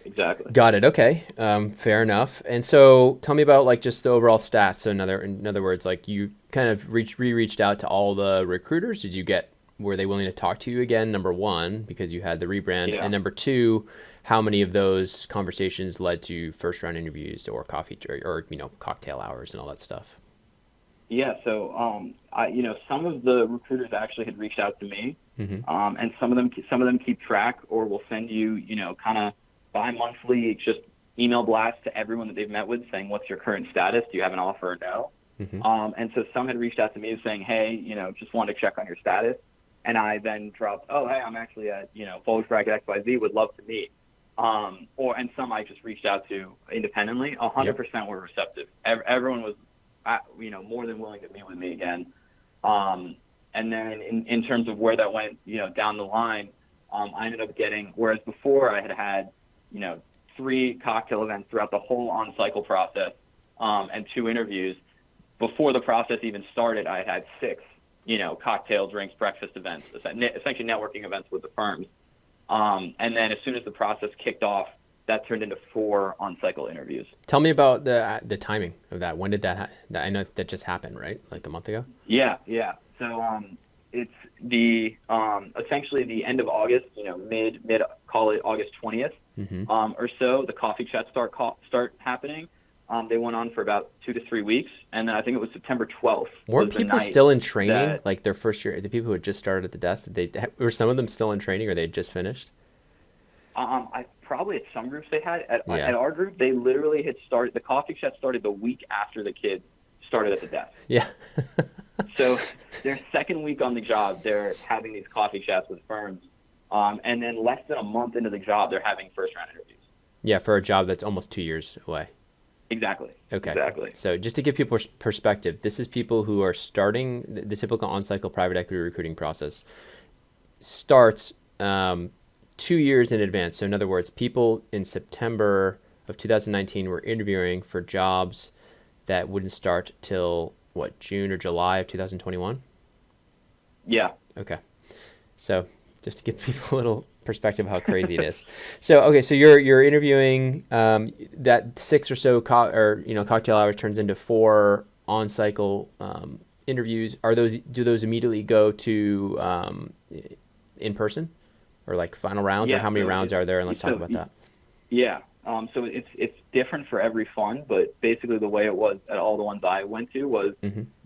Exactly. Got it. Okay. Fair enough. And so tell me about like just the overall stats. So in other words, like you kind of reached out to all the recruiters. Were they willing to talk to you again? Number one, because you had the rebrand, and number two, how many of those conversations led to first round interviews or coffee or cocktail hours and all that stuff? Yeah. So, some of the recruiters actually had reached out to me, and some of them keep track or will send you, kind of bi-monthly, just email blast to everyone that they've met with saying, what's your current status? Do you have an offer or no? And so some had reached out to me saying, hey, just wanted to check on your status. And I then dropped, oh, hey, I'm actually at, bulge bracket XYZ, would love to meet. And some I just reached out to independently. 100% were receptive. Everyone was, more than willing to meet with me again. And then in terms of where that went, down the line, I ended up getting, whereas before I had 3 cocktail events throughout the whole on-cycle process, and 2 interviews. Before the process even started, I had 6, cocktail, drinks, breakfast events, essentially networking events with the firms. And then as soon as the process kicked off, that turned into 4 on-cycle interviews. Tell me about the timing of that. When did that I know that just happened, right? Like a month ago? Yeah. So it's the essentially the end of August, mid call it August 20th or so. The coffee chats start happening. They went on for about 2 to 3 weeks, and then I think it was September 12th. Weren't people still in training, like their first year? The people who had just started at the desk, were some of them still in training, or they had just finished? I probably at some groups they had. At our group, they literally had started. The coffee chat started the week after the kids started at the desk. Yeah. So their second week on the job, they're having these coffee chats with firms, and then less than a month into the job, they're having first round interviews. Yeah, for a job that's almost 2 years away. Exactly. Okay. Exactly. So just to give people perspective, this is people who are starting the typical on-cycle private equity recruiting process starts 2 years in advance. So in other words, people in September of 2019 were interviewing for jobs that wouldn't start till June or July of 2021? Yeah. Okay. So just to give people a little perspective of how crazy it is. So you're interviewing that 6 or so cocktail hours turns into 4 on-cycle interviews. Do those immediately go to in person or like final rounds, or how many rounds are there? And let's talk about that. Yeah. So it's different for every fund, but basically the way it was at all the ones I went to was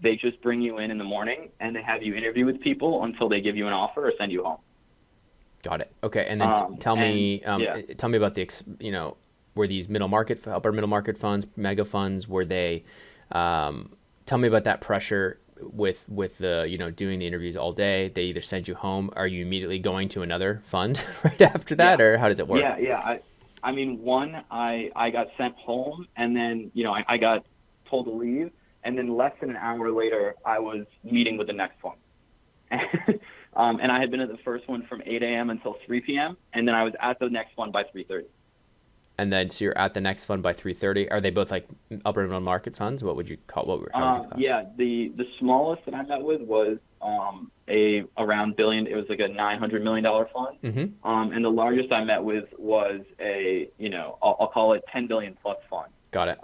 they just bring you in the morning and they have you interview with people until they give you an offer or send you home. Got it. Okay, and then tell me about the were these upper middle market funds, mega funds? Were they? Tell me about that pressure with the doing the interviews all day. They either send you home. Are you immediately going to another fund right after that, or how does it work? Yeah. I mean, I got sent home, and then I got told to leave, and then less than an hour later, I was meeting with the next one. And I had been at the first one from 8 a.m. until 3 p.m., and then I was at the next one by 3:30. And then, so you're at the next fund by 3:30. Are they both like upper middle market funds? What would you call? Yeah, the smallest that I met with was around billion. It was like a $900 million fund. And the largest I met with was I'll call it 10 billion plus fund. Got it.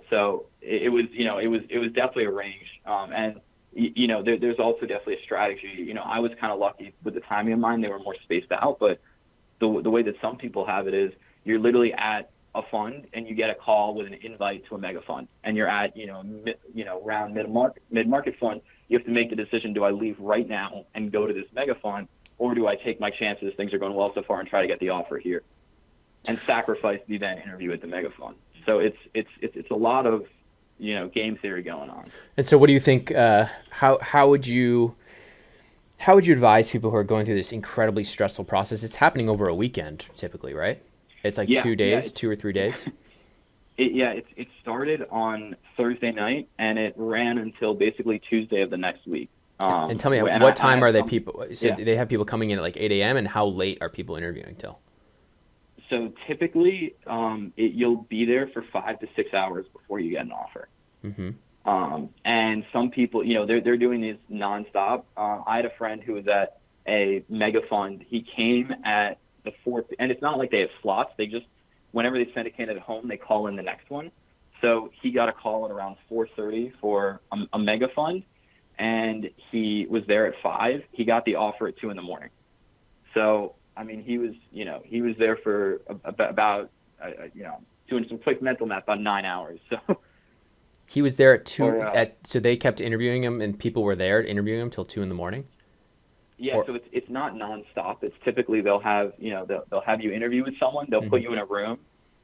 So it was definitely a range. And there's also definitely a strategy. I was kind of lucky with the timing of mine. They were more spaced out, but the way that some people have it is you're literally at a fund and you get a call with an invite to a mega fund, and you're at around mid market fund. You have to make the decision: do I leave right now and go to this mega fund, or do I take my chances, things are going well so far, and try to get the offer here and sacrifice the then interview at the mega fund? So it's a lot of, game theory going on. And so what do you think, how would you advise people who are going through this incredibly stressful process? It's happening over a weekend typically, right? It's like 2 days, 2 or 3 days. It started on Thursday night and it ran until basically Tuesday of the next week. And tell me, what time are they people? So they have people coming in at like 8 a.m. and how late are people interviewing till? So typically, you'll be there for 5 to 6 hours before you get an offer. Mm-hmm. And some people, they're doing these nonstop. I had a friend who was at a mega fund. He came at the 4th, and it's not like they have slots. They just, whenever they send a candidate home, they call in the next one. So he got a call at around 4:30 for a mega fund, and he was there at 5. He got the offer at 2 in the morning. So, I mean, he was there for about doing some quick mental math, about 9 hours. So he was there at 2. So they kept interviewing him, and people were there interviewing him till 2 in the morning. Yeah, so it's not nonstop. It's typically they'll have they'll have you interview with someone. They'll put you in a room,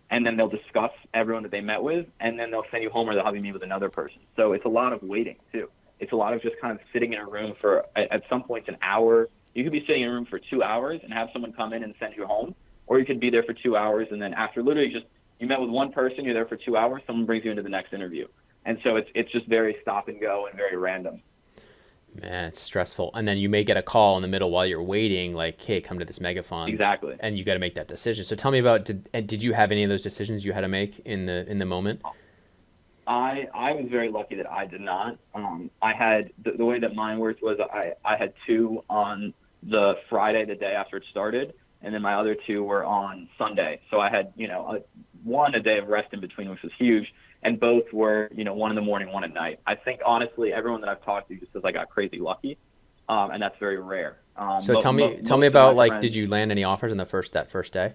and then they'll discuss everyone that they met with, and then they'll send you home, or they'll have you meet with another person. So it's a lot of waiting too. It's a lot of just kind of sitting in a room for at some points an hour. You could be sitting in a room for 2 hours and have someone come in and send you home, or you could be there for 2 hours and then after literally just you met with one person, you're there for 2 hours, someone brings you into the next interview, and so it's just very stop and go and very random. Man, it's stressful. And then you may get a call in the middle while you're waiting, like, hey, come to this mega fund. Exactly. And you got to make that decision. So tell me about, did you have any of those decisions you had to make in the moment? I was very lucky that I did not. I had, the way that mine worked was I had 2 on the Friday, the day after it started, and then my other 2 were on Sunday. So I had, a day of rest in between, which was huge. And both were, 1 in the morning, 1 at night. I think, honestly, everyone that I've talked to just says I got crazy lucky, and that's very rare. So tell me about, like, friends, did you land any offers in that first day?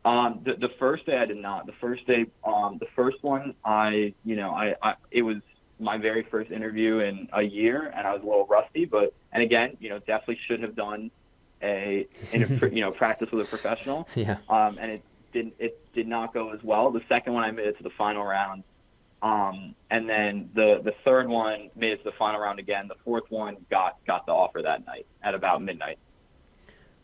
The first day I did not. The first day, the first one, it was my very first interview in a year, and I was a little rusty, and again, definitely should have done practice with a professional. Yeah. And it did not go as well. The second one I made it to the final round, and then the third one made it to the final round again. The fourth one got the offer that night at about midnight.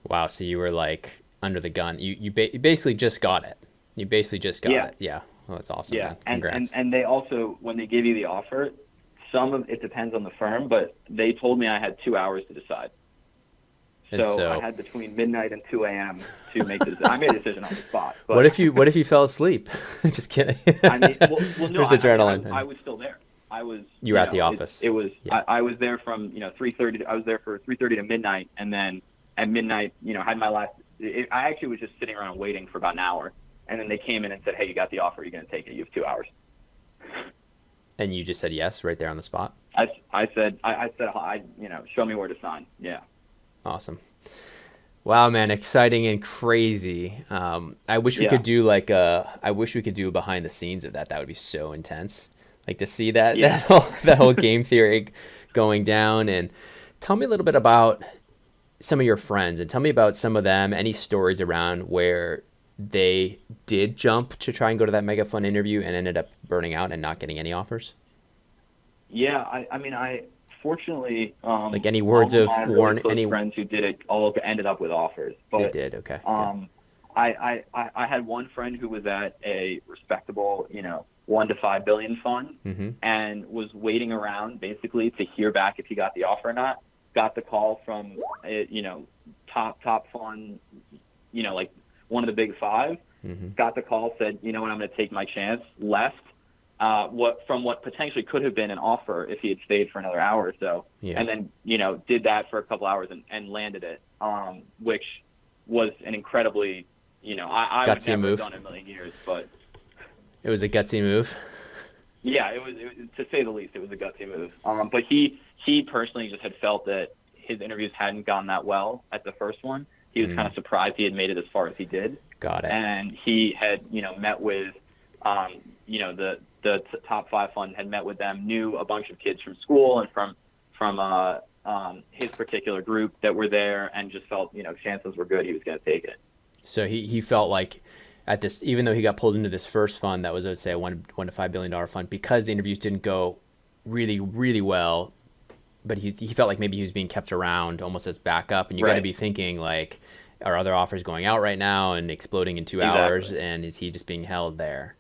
Wow, so you were like under the gun. You basically just got it. You basically just got it. Yeah. Well, that's awesome. Yeah, man. Congrats. And they also, when they give you the offer, some of it depends on the firm, but they told me I had 2 hours to decide. So I had between midnight and 2 a.m. to make the decision. I made a decision on the spot. But what if you fell asleep? Just kidding. I mean, well, no, there's adrenaline. I was still there. You were at the office. It was. Yeah. I was there from 3:30. I was there for 3:30 to midnight, and then at midnight, had my last. I actually was just sitting around waiting for about an hour, and then they came in and said, "Hey, you got the offer. You're going to take it. You have 2 hours." And you just said yes right there on the spot. I said, show me where to sign. Yeah. Awesome. Wow, man, exciting and crazy. I wish we could do a behind the scenes of that. That would be so intense. Like to see that that whole game theory going down. And tell me a little bit about some of your friends and tell me about some of them, any stories around where they did jump to try and go to that mega fun interview and ended up burning out and not getting any offers. Yeah, I fortunately, like any words of warning, any friends who did it all ended up with offers. But, they did, okay. I had one friend who was at a respectable, 1 to 5 billion fund, mm-hmm. and was waiting around basically to hear back if he got the offer or not. Got the call from, top fund, like one of the big 5. Mm-hmm. Got the call, said, I'm going to take my chance. Left. What potentially could have been an offer if he had stayed for another hour or so, and then did that for a couple hours and landed it, which was an incredibly I would never have done in a million years, but it was a gutsy move. Yeah, it was to say the least. It was a gutsy move. But he personally just had felt that his interviews hadn't gone that well at the first one. He was kind of surprised he had made it as far as he did. Got it. And he had met with the top 5 fund, had met with them, knew a bunch of kids from school and from his particular group that were there, and just felt, chances were good he was going to take it. So he felt like at this, even though he got pulled into this first fund that was, let's say, a $1 to $5 billion fund, because the interviews didn't go really, really well, but he felt like maybe he was being kept around almost as backup. And you got to be thinking, like, are other offers going out right now and exploding in 2 hours? And is he just being held there?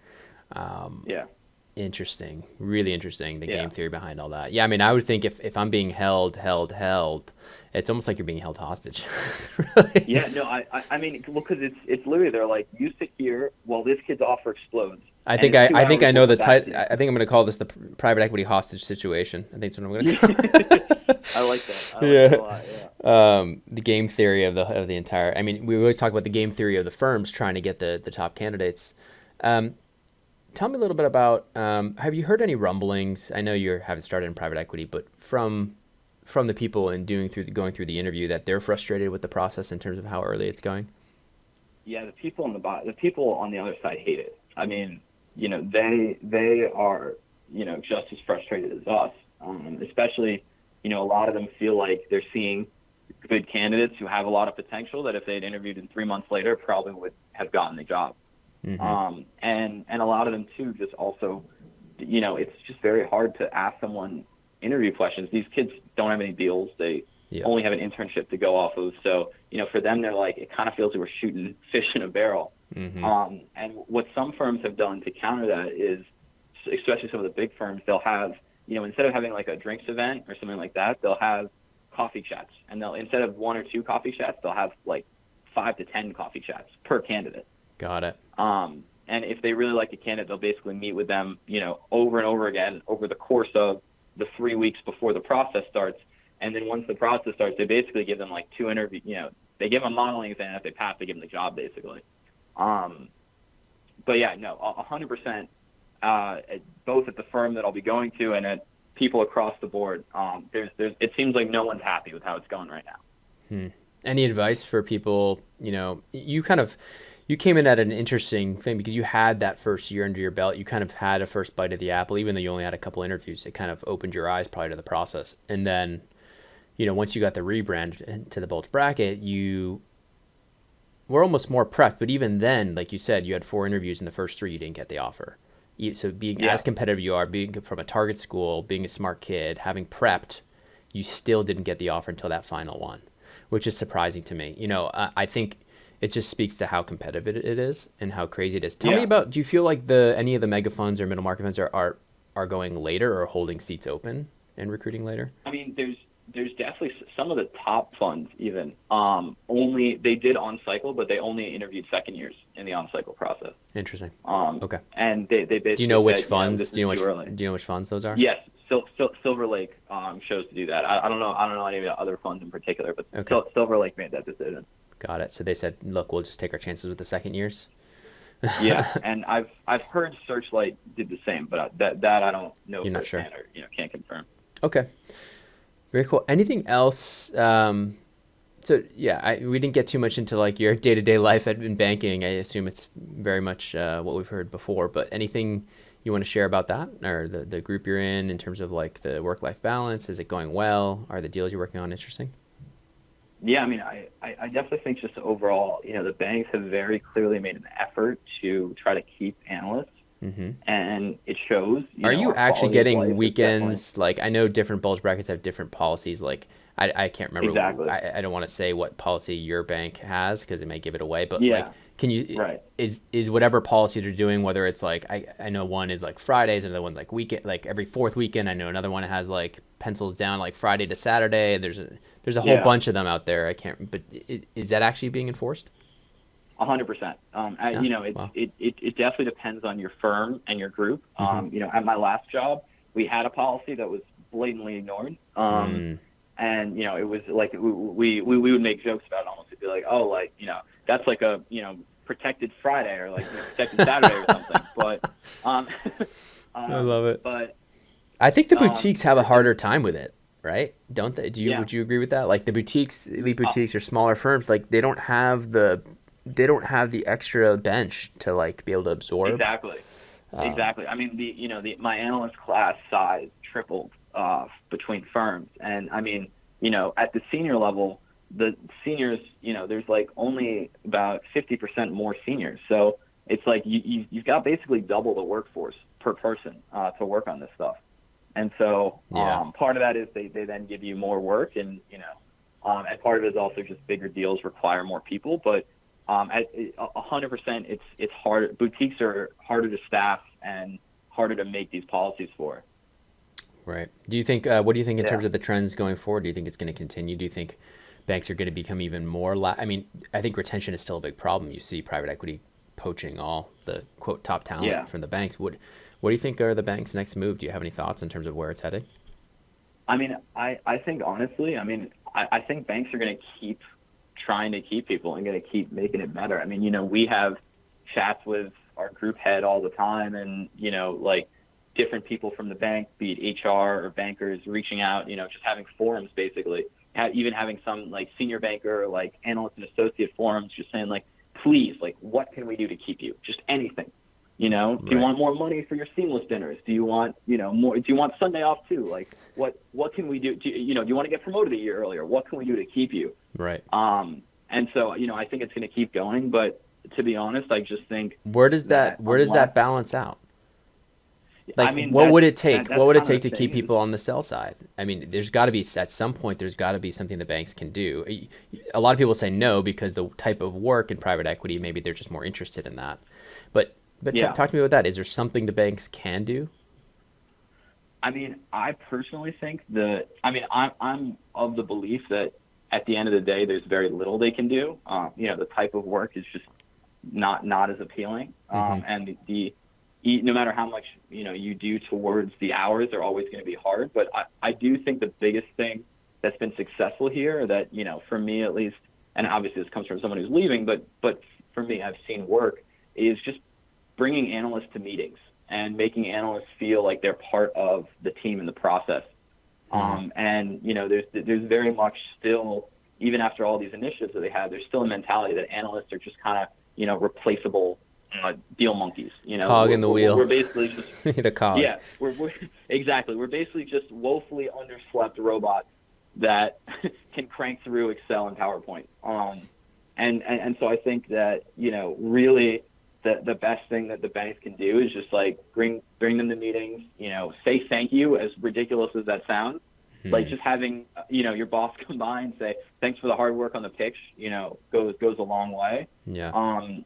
Interesting. Really interesting, the game theory behind all that. Yeah, I mean, I would think if I'm being held, it's almost like you're being held hostage. Really? Yeah, no, I mean, well, because it's literally, they're like, you sit here while this kid's offer explodes. I think I know the title. I think I'm going to call this the private equity hostage situation. I think that's what I'm going to call it. I like that. I like that a lot, yeah. The game theory of the entire. I mean, we always talk about the game theory of the firms trying to get the top candidates. Tell me a little bit about. Have you heard any rumblings? I know you haven't started in private equity, but from the people and going through the interview, that they're frustrated with the process in terms of how early it's going. Yeah, the people on the other side hate it. I mean, they are, just as frustrated as us. Especially, a lot of them feel like they're seeing good candidates who have a lot of potential that if they'd interviewed in 3 months later, probably would have gotten the job. Mm-hmm. And a lot of them too, just also, it's just very hard to ask someone interview questions. These kids don't have any deals. They only have an internship to go off of. So, for them, they're like, it kind of feels like we're shooting fish in a barrel. Mm-hmm. And what some firms have done to counter that is, especially some of the big firms, they'll have, instead of having like a drinks event or something like that, they'll have coffee chats. And instead of 1 or 2 coffee chats, they'll have like 5 to 10 coffee chats per candidate. Got it. And if they really like a candidate, they'll basically meet with them, over and over again over the course of the 3 weeks before the process starts. And then once the process starts, they basically give them like 2 interviews, they give them a modeling exam. If they pass, they give them the job basically. But yeah, no, 100%, both at the firm that I'll be going to and at people across the board. It seems like no one's happy with how it's going right now. Any advice for people? You came in at an interesting thing because you had that first year under your belt. You kind of had a first bite of the apple, even though you only had a couple interviews. It kind of opened your eyes probably to the process. And then, once you got the rebrand to the Bulge Bracket, you were almost more prepped. But even then, like you said, you had 4 interviews in the first 3, you didn't get the offer. So being as competitive you are, being from a target school, being a smart kid, having prepped, you still didn't get the offer until that final one, which is surprising to me. I think it just speaks to how competitive it is and how crazy it is. Tell me about, do you feel like any of the mega funds or middle market funds are going later or holding seats open and recruiting later? I mean, there's definitely some of the top funds even they did on cycle, but they only interviewed second years in the on cycle process. Interesting. Okay. And they basically, do you know which funds? Do you know which funds those are? Yes. Silver Lake chose to do that. I don't know any of the other funds in particular, but Silver Lake made that decision. Got it. So they said, look, we'll just take our chances with the second years. Yeah, and I've heard Searchlight did the same, but that I don't know. You're not sure. Or, can't confirm. Okay. Very cool. Anything else? We didn't get too much into like your day-to-day life in banking. I assume it's very much what we've heard before, but anything you want to share about that or the group you're in terms of like the work-life balance? Is it going well? Are the deals you're working on interesting? Yeah, I mean, I definitely think just overall, the banks have very clearly made an effort to try to keep analysts, and it shows. Are you actually getting weekends? Like, I know different bulge brackets have different policies. Like, I can't remember. Exactly. I don't want to say what policy your bank has because it may give it away. But like, can you? Right. Is whatever policy they're doing, whether it's like I know one is like Fridays, another one's like weekend, like every 4th weekend. I know another one has like pencils down like Friday to Saturday. There's a whole bunch of them out there. I can't. But is that actually being enforced? 100%. It definitely depends on your firm and your group. At my last job, we had a policy that was blatantly ignored. And, it was like we would make jokes about it almost. It'd be like, oh, like, that's like a, protected Friday or like protected Saturday or something. But I love it. But I think the boutiques have a harder time with it, right? Don't they? Would you agree with that? Like the boutiques, elite boutiques or smaller firms, like they don't have the extra bench to like be able to absorb. Exactly. I mean, my analyst class size tripled between firms, and I mean, at the senior level, the seniors, there's like only about 50% more seniors. So it's like you've got basically double the workforce per person to work on this stuff. And so part of that is they then give you more work, and and part of it is also just bigger deals require more people. But at 100%, it's hard. Boutiques are harder to staff and harder to make these policies for. Right. Do you think? What do you think in terms of the trends going forward? Do you think it's going to continue? Do you think banks are going to become even more? I mean, I think retention is still a big problem. You see private equity poaching all the quote top talent from the banks. What do you think are the banks' next move? Do you have any thoughts in terms of where it's heading? I mean, I think honestly, I think banks are going to keep trying to keep people and going to keep making it better. I mean, we have chats with our group head all the time, and like different people from the bank, be it HR or bankers, reaching out, just having forums basically, even having some like senior banker, like analyst and associate forums, just saying like, please, like, what can we do to keep you? Just anything. Do you want more money for your seamless dinners? Do you want, more? Do you want Sunday off too? Like, what can we do? Do you want to get promoted a year earlier? What can we do to keep you? Right. And so, I think it's going to keep going. But to be honest, I just think where does that balance out? Like, what would it take? What would it take to keep people on the sell side? I mean, there's got to be, at some point, there's got to be something the banks can do. A lot of people say no because the type of work in private equity, maybe they're just more interested in that. But talk to me about that. Is there something the banks can do? I mean, I personally think I'm of the belief that at the end of the day, there's very little they can do. The type of work is just not as appealing. And no matter how much, you do towards the hours, they're always going to be hard. But I do think the biggest thing that's been successful here that, for me at least, and obviously this comes from someone who's leaving, but for me, I've seen work, is just bringing analysts to meetings and making analysts feel like they're part of the team in the process. And, there's very much still, even after all these initiatives that they have, there's still a mentality that analysts are just kind of, replaceable deal monkeys, cog in the wheel. We're basically just the cog. Yeah, we're exactly. We're basically just woefully underslept robots that can crank through Excel and PowerPoint. And so I think that really the best thing that the banks can do is just like bring them to meetings. Say thank you, as ridiculous as that sounds. Like just having your boss come by and say thanks for the hard work on the pitch, goes a long way. Yeah.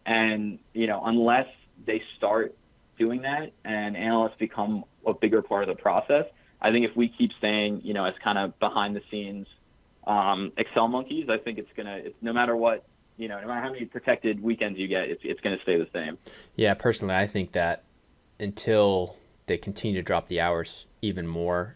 And unless they start doing that and analysts become a bigger part of the process, I think if we keep staying, as kind of behind the scenes Excel monkeys, I think it's no matter what, no matter how many protected weekends you get, it's going to stay the same. Yeah, personally, I think that until they continue to drop the hours even more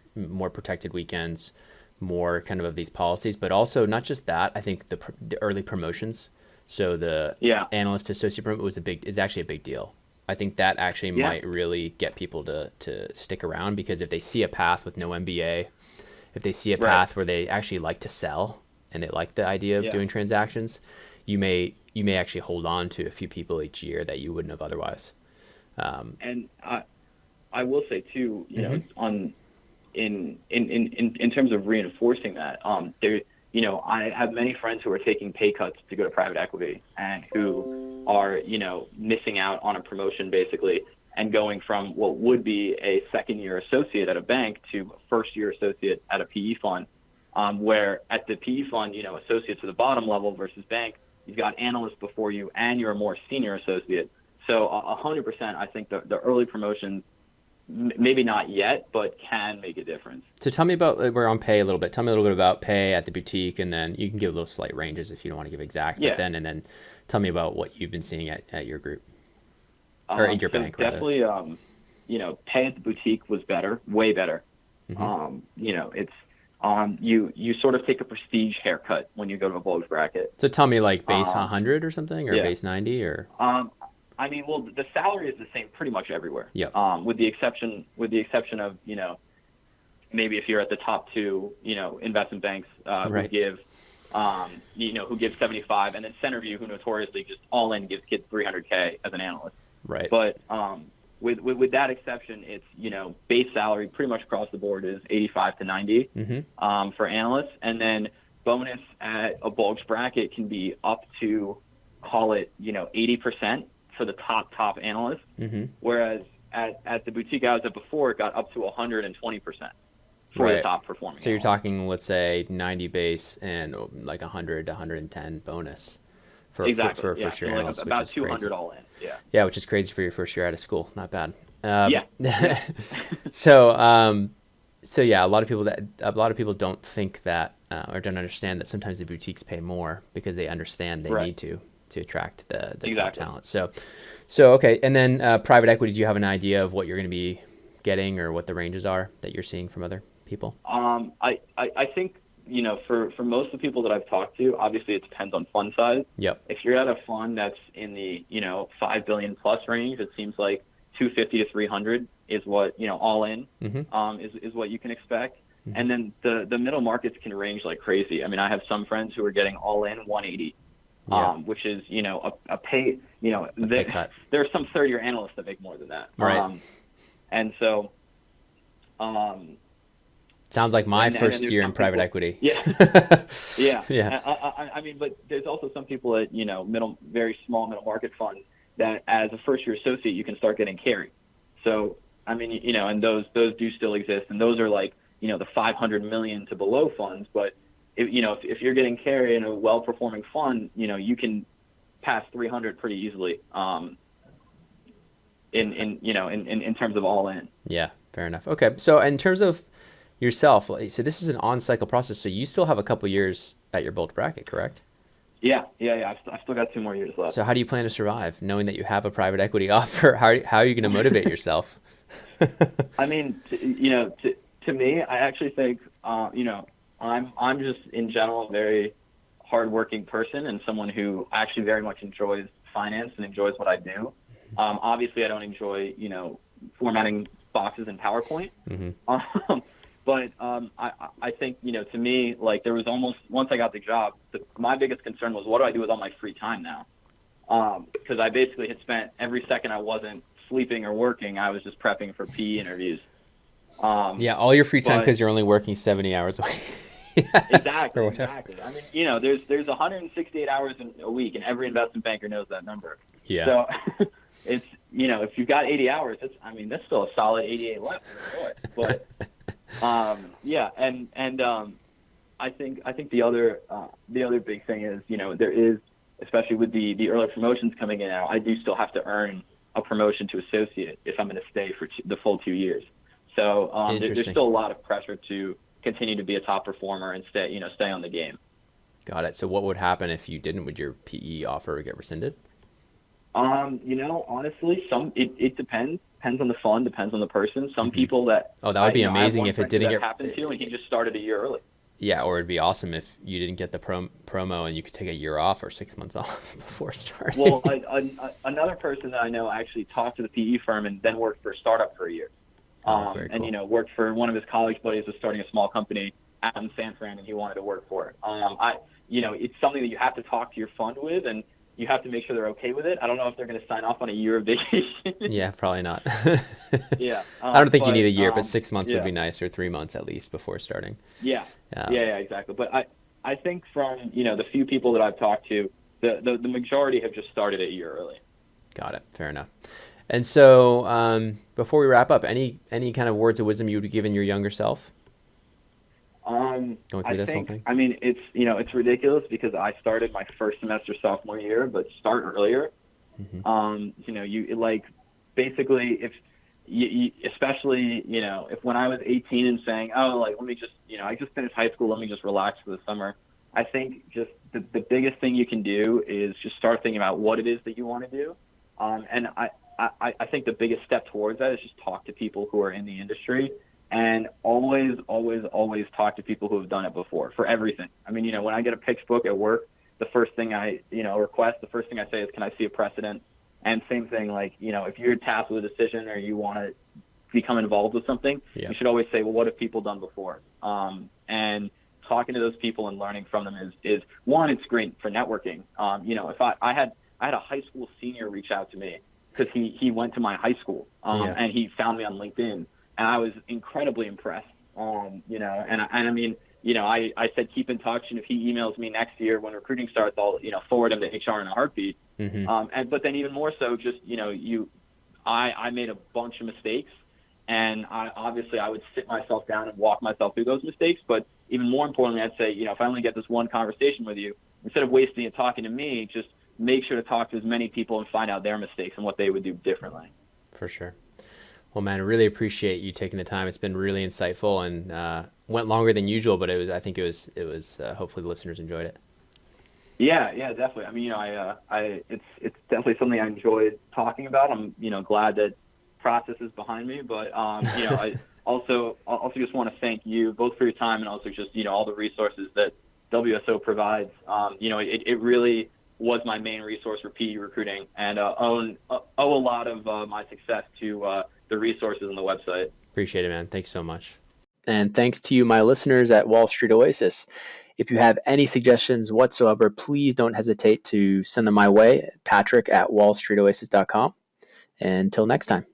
protected weekends, more kind of these policies, but also not just that. I think the early promotions. So the analyst to associate promotion is actually a big deal. I think that actually might really get people to stick around, because if they see a path with no MBA, if they see a path where they actually like to sell and they like the idea of doing transactions, you may actually hold on to a few people each year that you wouldn't have otherwise. And I will say too, in terms of reinforcing that, I have many friends who are taking pay cuts to go to private equity and who are, missing out on a promotion basically, and going from what would be a second-year associate at a bank to a first-year associate at a PE fund, where at the PE fund, associates at the bottom level versus bank, you've got analysts before you and you're a more senior associate. So 100%, I think the early promotions, maybe not yet, but can make a difference. So tell me about, we're on pay a little bit. Tell me a little bit about pay at the boutique, and then you can give little slight ranges if you don't want to give exact. But then tell me about what you've been seeing at your group or at your bank. Definitely, pay at the boutique was better, way better. It's you sort of take a prestige haircut when you go to a bulge bracket. So tell me, like base 100 or something, or base 90, or. Well, the salary is the same pretty much everywhere. Yeah. With the exception of, maybe if you're at the top two, investment banks who give, who give 75, and then Centerview, who notoriously just all in gives kids $300K as an analyst. Right. But with that exception, it's, base salary pretty much across the board is 85 to 90 for analysts. And then bonus at a bulge bracket can be up to, call it, 80% for the top analysts. Whereas at the boutique I was at before, it got up to 120% for the top performing. So you're talking, let's say 90 base and like 100 to 110 bonus for a first year analyst, about which is 200 crazy. all in. Yeah, which is crazy for your first year out of school. Not bad. Yeah. So yeah, a lot of people don't think that or don't understand that sometimes the boutiques pay more because they understand they need to attract the top talent. So okay, and then private equity. Do you have an idea of what you're going to be getting or what the ranges are that you're seeing from other people? I think, for most of the people that I've talked to, obviously it depends on fund size. Yep. If you're at a fund that's in the, 5 billion plus range, it seems like 250 to 300 is what, all in, is what you can expect. And then the middle markets can range like crazy. I mean, I have some friends who are getting all in 180, which is, a pay, pay cut. There are some third-year analysts that make more than that. Right. And so, sounds like my first year in private equity. Yeah. Yeah. I mean, but there's also some people at, very small middle market funds that as a first year associate, you can start getting carry. So, I mean, and those do still exist. And those are like, the 500 million to below funds. But if you're getting carry in a well-performing fund, you can pass 300 pretty easily. In terms of all in. Yeah, fair enough. Okay, so in terms of yourself, so this is an on-cycle process, so you still have a couple years at your bulge bracket, correct? Yeah. I've still got 2 more years left. So how do you plan to survive, knowing that you have a private equity offer? How are you going to motivate yourself? I mean, to me, I actually think, I'm just in general a very hardworking person and someone who actually very much enjoys finance and enjoys what I do. Obviously, I don't enjoy, formatting boxes in PowerPoint. But I think, to me, like there was almost, once I got the job, my biggest concern was what do I do with all my free time now? Because I basically had spent every second I wasn't sleeping or working, I was just prepping for PE interviews. Yeah, all your free time because you're only working 70 hours a week. Exactly. I mean, there's 168 hours in a week, and every investment banker knows that number. Yeah. So it's, if you've got 80 hours, that's still a solid 88 left to enjoy. But I think the other big thing is, there is, especially with the early promotions coming in now, I do still have to earn a promotion to associate if I'm going to stay for the full 2 years. So there's still a lot of pressure to continue to be a top performer and stay on the game. Got it. So what would happen if you didn't? Would your PE offer get rescinded? Honestly, it depends on the fund, depends on the person. Some people that that would be amazing if it didn't get happened to, and he just started a year early. Yeah, or it'd be awesome if you didn't get the promo and you could take a year off or 6 months off before starting. Well, another person that I know actually talked to the PE firm and then worked for a startup for a year. Very cool. And worked for one of his college buddies was starting a small company out in San Fran, and he wanted to work for it. It's something that you have to talk to your fund with, and you have to make sure they're okay with it. I don't know if they're going to sign off on a year of vacation. Yeah, probably not. Yeah. I don't think you need a year, but 6 months would be nice, or 3 months at least before starting. Yeah, exactly. But I think from, the few people that I've talked to, the majority have just started a year early. Got it. Fair enough. And so before we wrap up, any kind of words of wisdom you would be giving your younger self? Going through this whole thing? I mean, it's ridiculous because I started my first semester sophomore year, but start earlier. You basically if you especially, if when I was 18 and saying, let me just, I just finished high school, let me just relax for the summer. I think just the biggest thing you can do is just start thinking about what it is that you want to do. And I think the biggest step towards that is just talk to people who are in the industry, and always talk to people who have done it before for everything. I mean, when I get a pitch book at work, the first thing I say is, can I see a precedent? And same thing, like, if you're tasked with a decision or you want to become involved with something, you should always say, well, what have people done before? And talking to those people and learning from them is one, it's great for networking. If I had a high school senior reach out to me because he went to my high school, and he found me on LinkedIn, and I was incredibly impressed. I mean, I said keep in touch, and if he emails me next year when recruiting starts, I'll forward him to HR in a heartbeat. But then even more so, just I made a bunch of mistakes, and I would sit myself down and walk myself through those mistakes. But even more importantly, I'd say, if I only get this one conversation with you, instead of wasting it talking to me, just make sure to talk to as many people and find out their mistakes and what they would do differently. For sure. Well, man, I really appreciate you taking the time. It's been really insightful and went longer than usual, but I think it was hopefully the listeners enjoyed it. Yeah, definitely. I mean, it's definitely something I enjoyed talking about. I'm, glad that process is behind me, but, I also just want to thank you both for your time and also just, all the resources that WSO provides. It really was my main resource for PE recruiting, and owe a lot of my success to the resources on the website. Appreciate it, man. Thanks so much. And thanks to you, my listeners at Wall Street Oasis. If you have any suggestions whatsoever, please don't hesitate to send them my way, Patrick at wallstreetoasis.com. Until next time.